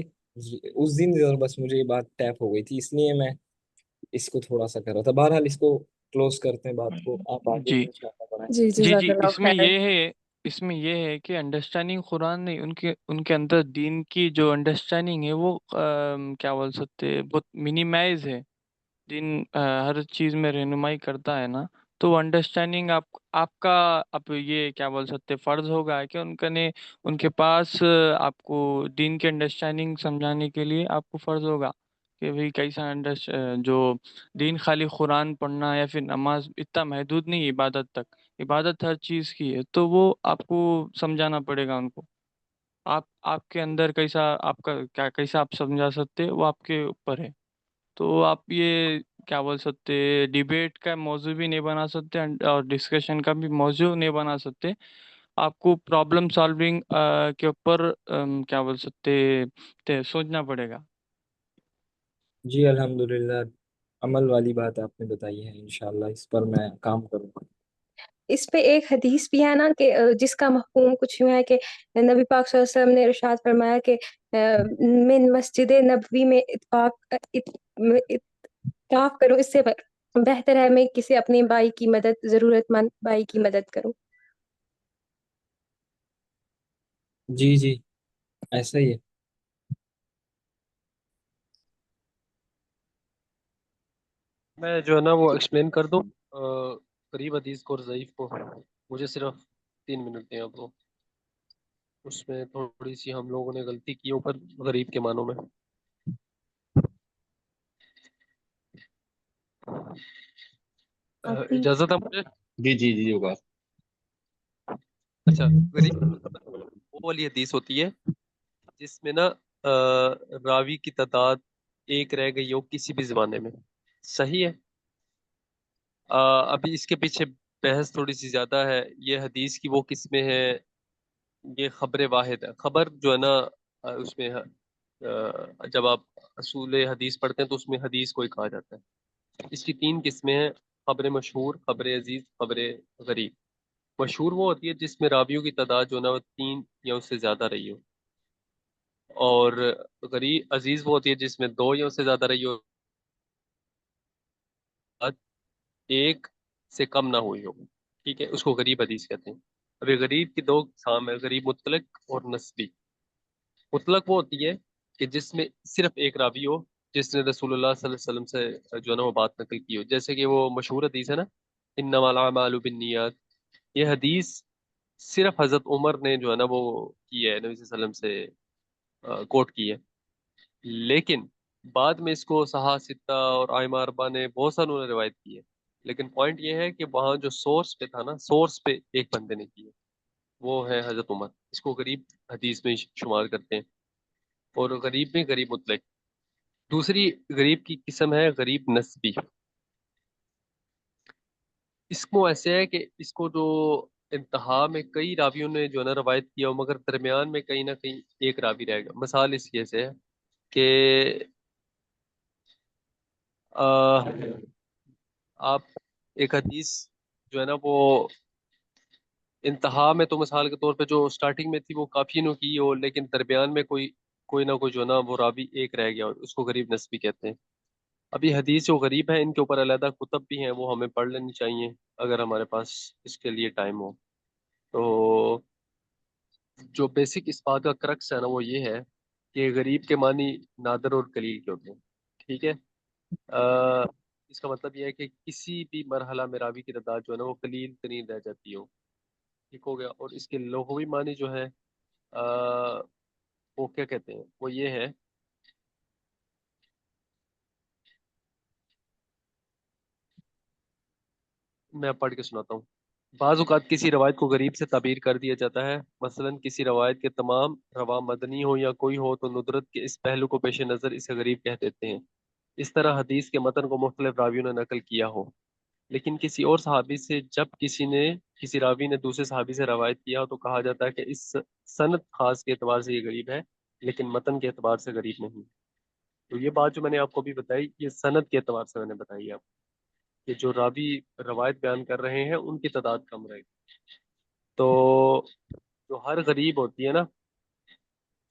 اس دن بس مجھے یہ بات ٹیپ ہو گئی تھی، اس لیے میں اس کو تھوڑا سا کر رہا تھا. بہرحال اس کو کلوز کرتے ہیں بات کو، آپ آگے جی انشاءاللہ بڑھائیں. جی جی جزاک جی اللہ خیر. اس میں یہ ہے کہ انڈرسٹینڈنگ قرآن نہیں، ان کے اندر دین کی جو انڈرسٹینڈنگ ہے وہ کیا بول سکتے ہیں، بہت منیمائز ہے. دین ہر چیز میں رہنمائی کرتا ہے نا، تو انڈرسٹینڈنگ آپ کا اب یہ کیا بول سکتے فرض ہوگا کہ ان کے پاس آپ کو دین کے انڈرسٹینڈنگ سمجھانے کے لیے آپ کو فرض ہوگا کہ بھئی کیسا جو دین خالی قرآن پڑھنا یا پھر نماز اتنا محدود نہیں ہے، عبادت تک، عبادت ہر چیز کی ہے، تو وہ آپ کو سمجھانا پڑے گا ان کو. آپ کے اندر کیسا آپ سمجھا سکتے وہ آپ کے اوپر ہے. تو آپ یہ کیا بول سکتے ڈیبیٹ کا موضوع بھی نہیں بنا سکتے اور ڈسکشن کا بھی موضوع نہیں بنا سکتے. آپ کو پرابلم سالونگ کے اوپر کیا بول سکتے سوچنا پڑے گا. جی الحمدللہ، عمل والی بات آپ نے بتائی ہے، انشاءاللہ اس پر میں کام کروں گا. اس پہ ایک حدیث بھی ہے نا کہ جس کا مفہوم کچھ یوں ہے کہ نبی پاک صلی اللہ علیہ وسلم نے ارشاد فرمایا کہ من مسجد نبوی میں اتفاق کرو، اس سے بہتر ہے میں کسی اپنے بھائی کی مدد، ضرورت مند بھائی کی مدد کروں. جی جی ایسا ہی ہے. میں جو ہے نا وہ ایکسپلین کر دوں قریب حدیث کو اور ضعیف کو. مجھے صرف 3 منٹ دیں آپ کو. اس میں تھوڑی سی ہم لوگوں نے غلطی کی اوپر غریب کے معنوں میں. آپ بھی اجازت ہے مجھے؟ جی جی جی ہوگا. اچھا، غریب وہ والی حدیث ہوتی ہے جس میں نا راوی کی تعداد ایک رہ گئی ہو کسی بھی زمانے میں. صحیح ہے. ابھی اس کے پیچھے بحث تھوڑی سی زیادہ ہے. یہ حدیث کی وہ قسمیں ہیں، یہ خبر واحد ہے. خبر جو ہے نا اس میں جب آپ اصول حدیث پڑھتے ہیں تو اس میں حدیث کو ہی کہا جاتا ہے. اس کی 3 قسمیں ہیں: خبر مشہور، خبر عزیز، خبر غریب. مشہور وہ ہوتی ہے جس میں راویوں کی تعداد جو ہے نا وہ 3 یا اس سے زیادہ رہی ہو، اور غریب عزیز وہ ہوتی ہے جس میں 2 یا اس سے زیادہ رہی ہو، 1 سے کم نہ ہوئی ہو. ٹھیک ہے، اس کو غریب حدیث کہتے ہیں. ابھی غریب کی 2 اقسام ہے: غریب مطلق اور نسبی. مطلق وہ ہوتی ہے کہ جس میں صرف ایک راوی ہو جس نے رسول اللہ صلی اللہ علیہ وسلم سے جو ہے نا وہ بات نقل کی ہو. جیسے کہ وہ مشہور حدیث ہے نا انما الاعمال بالنیات، یہ حدیث صرف حضرت عمر نے جو ہے نا وہ کی ہے، نبی صلی اللہ علیہ وسلم سے کوٹ کی ہے، لیکن بعد میں اس کو صحاح ستہ اور ائمہ اربعہ نے بہت ساروں نے روایت کی ہے، لیکن پوائنٹ یہ ہے کہ وہاں جو سورس پہ تھا نا، سورس پہ ایک بندے نے کی ہے، وہ ہے حضرت عمر، اس کو غریب حدیث میں شمار کرتے ہیں، اور غریب میں غریب مطلق۔ دوسری غریب کی قسم ہے غریب نسبی، اس کو ایسے ہے کہ اس کو جو انتہا میں کئی راویوں نے جو ہے نا روایت کیا ہو، مگر درمیان میں کہیں نہ کہیں ایک راوی رہے گا۔ مثال اس جیسے ہے کہ آپ ایک حدیث جو ہے نا وہ انتہا میں تو مثال کے طور پہ جو سٹارٹنگ میں تھی وہ کافی نے کی ہو، لیکن درمیان میں کوئی نہ کوئی جو ہے نا وہ راوی ایک رہ گیا، اور اس کو غریب نسبی کہتے ہیں۔ اب یہ حدیث جو غریب ہے، ان کے اوپر علیحدہ کتب بھی ہیں، وہ ہمیں پڑھ لینی چاہیے اگر ہمارے پاس اس کے لیے ٹائم ہو۔ تو جو بیسک اس بات کا کرکس ہے نا وہ یہ ہے کہ غریب کے معنی نادر اور قلیل کے ہوتے ہیں، ٹھیک ہے۔ اس کا مطلب یہ ہے کہ کسی بھی مرحلہ میں راوی کی تعداد جو ہے نا وہ قلیل ترین رہ جاتی ہو، ٹھیک ہو گیا۔ اور اس کے لغوی معنی جو ہے وہ کیا کہتے ہیں، وہ یہ ہے میں پڑھ کے سناتا ہوں۔ بعض اوقات کسی روایت کو غریب سے تعبیر کر دیا جاتا ہے، مثلا کسی روایت کے تمام رواں مدنی ہو یا کوئی ہو تو ندرت کے اس پہلو کو پیش نظر اسے غریب کہہ دیتے ہیں۔ اس طرح حدیث کے متن کو مختلف راویوں نے نقل کیا ہو، لیکن کسی اور صحابی سے جب کسی راوی نے دوسرے صحابی سے روایت کیا ہو تو کہا جاتا ہے کہ اس سند خاص کے اعتبار سے یہ غریب ہے، لیکن متن کے اعتبار سے غریب نہیں۔ تو یہ بات جو میں نے آپ کو بھی بتائی، یہ سند کے اعتبار سے میں نے بتائی آپ کہ جو راوی روایت بیان کر رہے ہیں ان کی تعداد کم رہے گی۔ تو جو ہر غریب ہوتی ہے نا،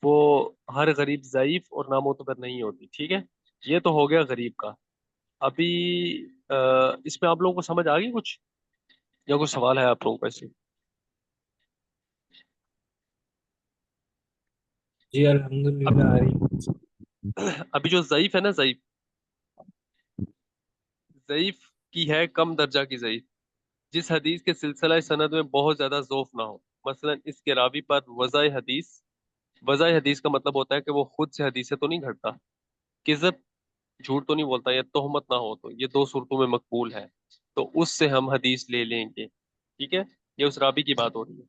وہ ہر غریب ضعیف اور نامعتبر نہیں ہوتی، ٹھیک ہے۔ یہ تو ہو گیا غریب کا۔ ابھی اس میں آپ لوگوں کو سمجھ آ گئی کچھ، یا کوئی سوال ہے آپ لوگوں کو ایسے؟ جی الحمدللہ آ رہی ابھی جو ضعیف ہے نا، ضعیف کی ہے کم درجہ کی ضعیف، جس حدیث کے سلسلہ سند میں بہت زیادہ ضعف نہ ہو، مثلا اس کے راوی پر وضع حدیث کا مطلب ہوتا ہے کہ وہ خود سے حدیثیں تو نہیں گھڑتا، کذب جھوٹ تو نہیں بولتا، یا تہمت نہ ہو، تو یہ دو صورتوں میں مقبول ہے، تو اس سے ہم حدیث لے لیں گے، ٹھیک ہے۔ یہ اس راوی کی بات ہو رہی ہے۔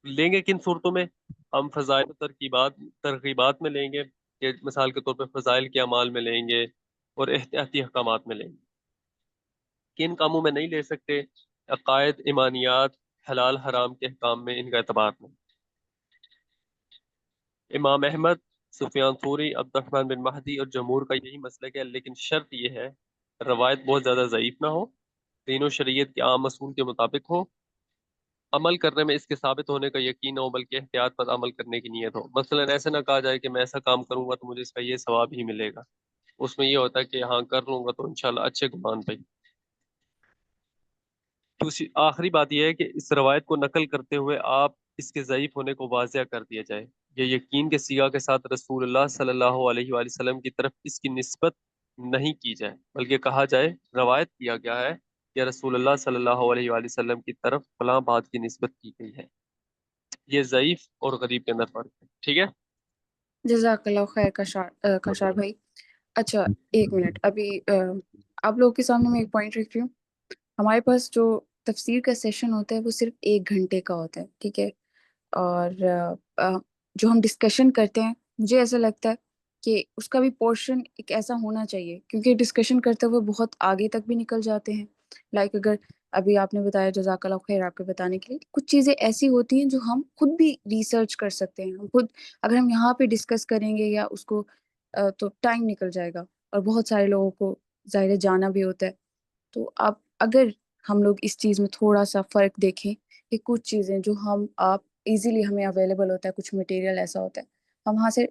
لیں گے کن صورتوں میں؟ ہم فضائل و ترغیبات میں لیں گے، کہ مثال کے طور پہ فضائل کے اعمال میں لیں گے، اور احتیاطی احکامات میں لیں گے۔ کن کاموں میں نہیں لے سکتے؟ عقائد، ایمانیات، حلال حرام کے احکام میں ان کا اعتبار نہیں۔ امام احمد، سفیان ثوری، عبد الرحمن بن مہدی اور جمہور کا یہی مسلک ہے، لیکن شرط یہ ہے روایت بہت زیادہ ضعیف نہ ہو، تینوں شریعت کے عام اصول کے مطابق ہو، عمل کرنے میں اس کے ثابت ہونے کا یقین ہو، بلکہ احتیاط پر عمل کرنے کی نیت ہو۔ مثلا ایسے نہ کہا جائے کہ میں ایسا کام کروں گا تو مجھے اس کا یہ ثواب ہی ملے گا، اس میں یہ ہوتا ہے کہ ہاں کر لوں گا تو انشاءاللہ اچھے گمان پہ۔ دوسری آخری بات یہ ہے کہ اس روایت کو نقل کرتے ہوئے آپ اس کے ضعیف ہونے کو واضح کر دیا جائے، یہ یقین کے سیغہ کے ساتھ رسول اللہ صلی اللہ علیہ وآلہ وسلم کی طرف اس کی نسبت نہیں کی جائے، بلکہ کہا جائے روایت کیا گیا ہے کہ رسول اللہ صلی اللہ علیہ وآلہ وسلم کی طرف فلاں بات کی نسبت کی گئی ہے۔ یہ ضعیف اور غریب کے اندر فرق ہے، ٹھیک ہے۔ جزاک اللہ خیر کشار بھائی۔ اچھا ایک منٹ، ابھی آپ لوگوں کے سامنے میں ایک پوائنٹ رکھ رہی ہوں۔ ہمارے پاس جو تفسیر کا سیشن ہوتا ہے وہ صرف 1 گھنٹے کا ہوتا ہے، ٹھیک ہے، اور جو ہم ڈسکشن کرتے ہیں مجھے ایسا لگتا ہے کہ اس کا بھی پورشن ایک ایسا ہونا چاہیے، کیونکہ ڈسکشن کرتے ہوئے بہت آگے تک بھی نکل جاتے ہیں۔ لائک اگر ابھی آپ نے بتایا، جزاک اللہ خیر آپ کے بتانے کے لیے، کچھ چیزیں ایسی ہوتی ہیں جو ہم خود بھی ریسرچ کر سکتے ہیں، ہم خود اگر ہم یہاں پہ ڈسکس کریں گے یا اس کو تو ٹائم نکل جائے گا، اور بہت سارے لوگوں کو ظاہر ہے جانا بھی ہوتا ہے۔ تو اگر ہم لوگ اس چیز میں تھوڑا سا فرق دیکھیں کہ کچھ چیزیں جو آپ ایزیلی ہمیں اویلیبل ہوتا ہے، کچھ مٹیریل ایسا ہوتا ہے ہم وہاں سے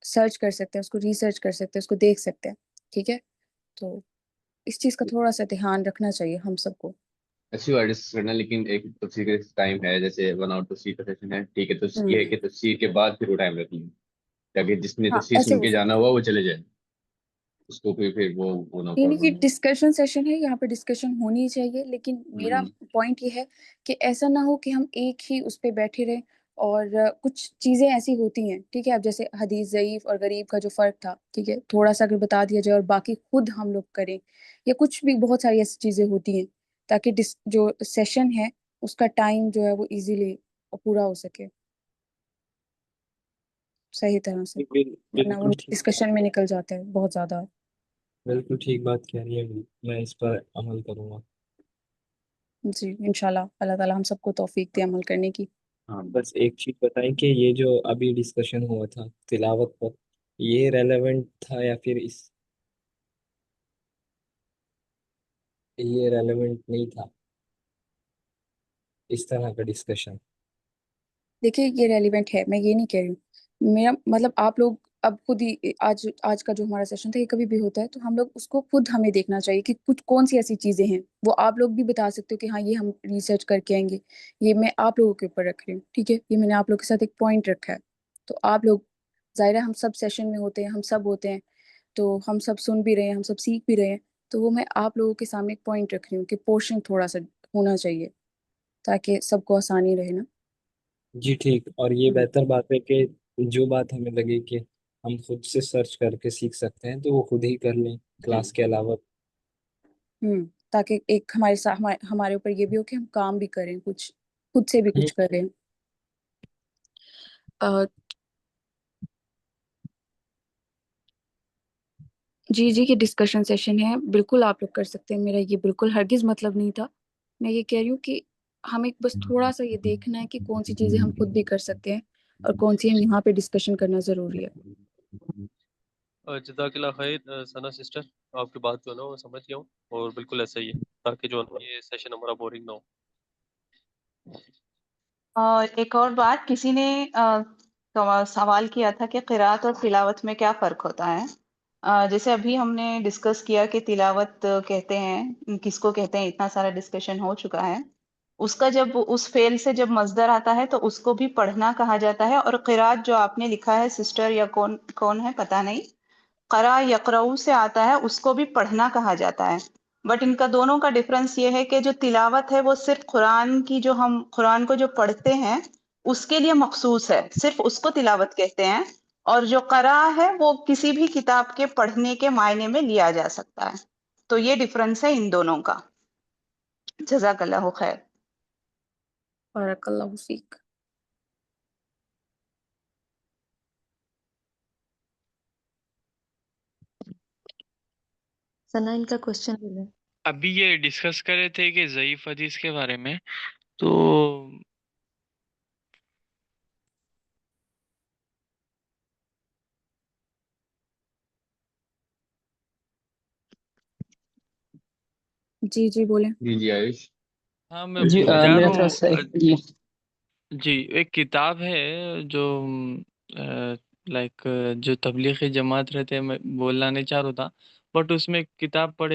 سرچ کر سکتے ہیں، اس کو ریسرچ کر سکتے ہیں، اس کو دیکھ سکتے ہیں، ٹھیک ہے۔ تو اس چیز کا تھوڑا سا دھیان رکھنا چاہیے ہم سب کو۔ اچھی بات ڈسکس کرنا، لیکن ایک تفسیر کا ٹائم ہے، جیسے 1 آور تفسیر کا سیشن ہے، ٹھیک ہے، تو یہ ہے کہ تفسیر کے بعد پھر وہ ٹائم رکھ لیں، تاکہ جس نے ہاں تفسیر ایسے سن ہو کے جانا سکتا ہے۔ ہوا وہ چلے جائے۔ اس کو پھر وہ ہونا یعنی کہ پرابلم ہے. ڈسکشن سیشن ہے، یہاں پہ ڈسکشن ہونی چاہیے، لیکن میرا پوائنٹ یہ ہے کہ ایسا نہ ہو کہ ہم ایک ہی اس پہ بیٹھے رہیں اور کچھ چیزیں ایسی ہوتی ہیں، ٹھیک ہے، اب جیسے حدیث ضعیف اور غریب کا جو فرق تھا، ٹھیک ہے، تھوڑا سا اگر بتا دیا جائے اور باقی خود ہم لوگ کریں، یا کچھ بھی بہت ساری ایسی چیزیں ہوتی ہیں تاکہ جو سیشن ہے اس کا ٹائم جو ہے وہ ایزیلی پورا ہو سکے صحیح طرح سے، ورنہ وہ بالکل ٹھیک، ڈسکشن میں نکل جاتا ہے بہت زیادہ۔ بالکل ٹھیک بات کہہ رہی ہے، میں اس پر عمل کروں گا. جی انشاءاللہ اللہ تعالیٰ ہم سب کو توفیق دے عمل کرنے کی۔ ہاں بس ایک چیز بتائیں کہ یہ جو ابھی ڈسکشن ہوا تھا تلاوت پر، یہ ریلیونٹ تھا یا پھر یہ ریلیونٹ نہیں تھا اس طرح کا ڈسکشن؟ دیکھیے یہ ریلیونٹ ہے، میں یہ نہیں کہہ رہی ہوں، میرا مطلب آپ لوگ اب خود ہی آج کا جو ہمارا سیشن تھا یہ کبھی بھی ہوتا ہے تو ہم لوگ اس کو خود ہمیں دیکھنا چاہیے کہ کچھ کون سی ایسی چیزیں ہیں، وہ آپ لوگ بھی بتا سکتے ہو کہ ہاں یہ ہم ریسرچ کر کے آئیں گے، یہ میں آپ لوگوں کے اوپر رکھ رہی ہوں، ٹھیک ہے، یہ میں نے آپ لوگوں کے ساتھ ایک پوائنٹ رکھا ہے، تو آپ لوگ ظاہر ہے ہم سب سیشن میں ہوتے ہیں، ہم سب ہوتے ہیں، تو ہم سب سن بھی رہے ہیں، ہم سب سیکھ بھی رہے ہیں، تو وہ میں آپ لوگوں کے سامنے ایک پوائنٹ رکھ رہی ہوں کہ پورشن تھوڑا سا ہونا چاہیے تاکہ سب کو آسانی رہے نا۔ جی ٹھیک، اور یہ بہتر بات ہے کہ جو بات ہمیں لگے کہ ہم خود سے سرچ کر کے سیکھ سکتے ہیں تو وہ خود ہی کر لیں کلاس کے علاوہ. تاکہ ایک ہمارے اوپر یہ بھی ہو کہ ہم کام بھی کریں، کچھ خود سے بھی کچھ کریں۔ جی یہ ڈسکشن سیشن ہے، بالکل آپ لوگ کر سکتے ہیں، میرا یہ بالکل ہرگز مطلب نہیں تھا، میں یہ کہہ رہی ہوں کہ ہمیں بس تھوڑا سا یہ دیکھنا ہے کہ کون سی چیزیں ہم خود بھی کر سکتے ہیں اور کون سی ہم یہاں پہ ڈسکشن کرنا ضروری ہے۔ جزاک اللہ خیر ثنا سسٹر، آپ کی بات جو ہے نا وہ سمجھ گیا ہوں، اور بالکل ایسا ہی ہے تاکہ جو ہے نا یہ سیشن ہمارا بورنگ نہ ہو. اور ایک اور بات، کسی نے سوال کیا تھا کہ قرات اور تلاوت میں کیا فرق ہوتا ہے۔ جیسے ابھی ہم نے ڈسکس کیا کہ تلاوت کہتے ہیں کس کو کہتے ہیں، اتنا سارا ڈسکشن ہو چکا ہے، اس کا جب اس فعل سے جب مصدر آتا ہے تو اس کو بھی پڑھنا کہا جاتا ہے، اور قرات جو آپ نے لکھا ہے سسٹر یا کون ہے پتہ نہیں، قرا یقرؤ سے آتا ہے، اس کو بھی پڑھنا کہا جاتا ہے، بٹ ان کا دونوں کا ڈفرنس یہ ہے کہ جو تلاوت ہے وہ صرف قرآن کی، جو ہم قرآن کو جو پڑھتے ہیں اس کے لیے مخصوص ہے، صرف اس کو تلاوت کہتے ہیں، اور جو قرا ہے وہ کسی بھی کتاب کے پڑھنے کے معنی میں لیا جا سکتا ہے، تو یہ ڈفرنس ہے ان دونوں کا۔ جزاک اللہ خیر۔ بارک اللہ فیک۔ ثنا ان کا کوشچن لے لیں۔ ابھی یہ ڈسکس کر رہے تھے کہ ضعیف حدیث کے بارے میں، تو جی بولیں۔ جی آیوش. ہاں میں جی پوچھ رہا میرا تھوڑا سا ہوں، جی جی ایک کتاب ہے جو لائک جو تبلیغی جماعت رہتے ہیں، میں بولنا نہیں چاہ رہا تھا، بٹ اس میں ایک کتاب پڑھے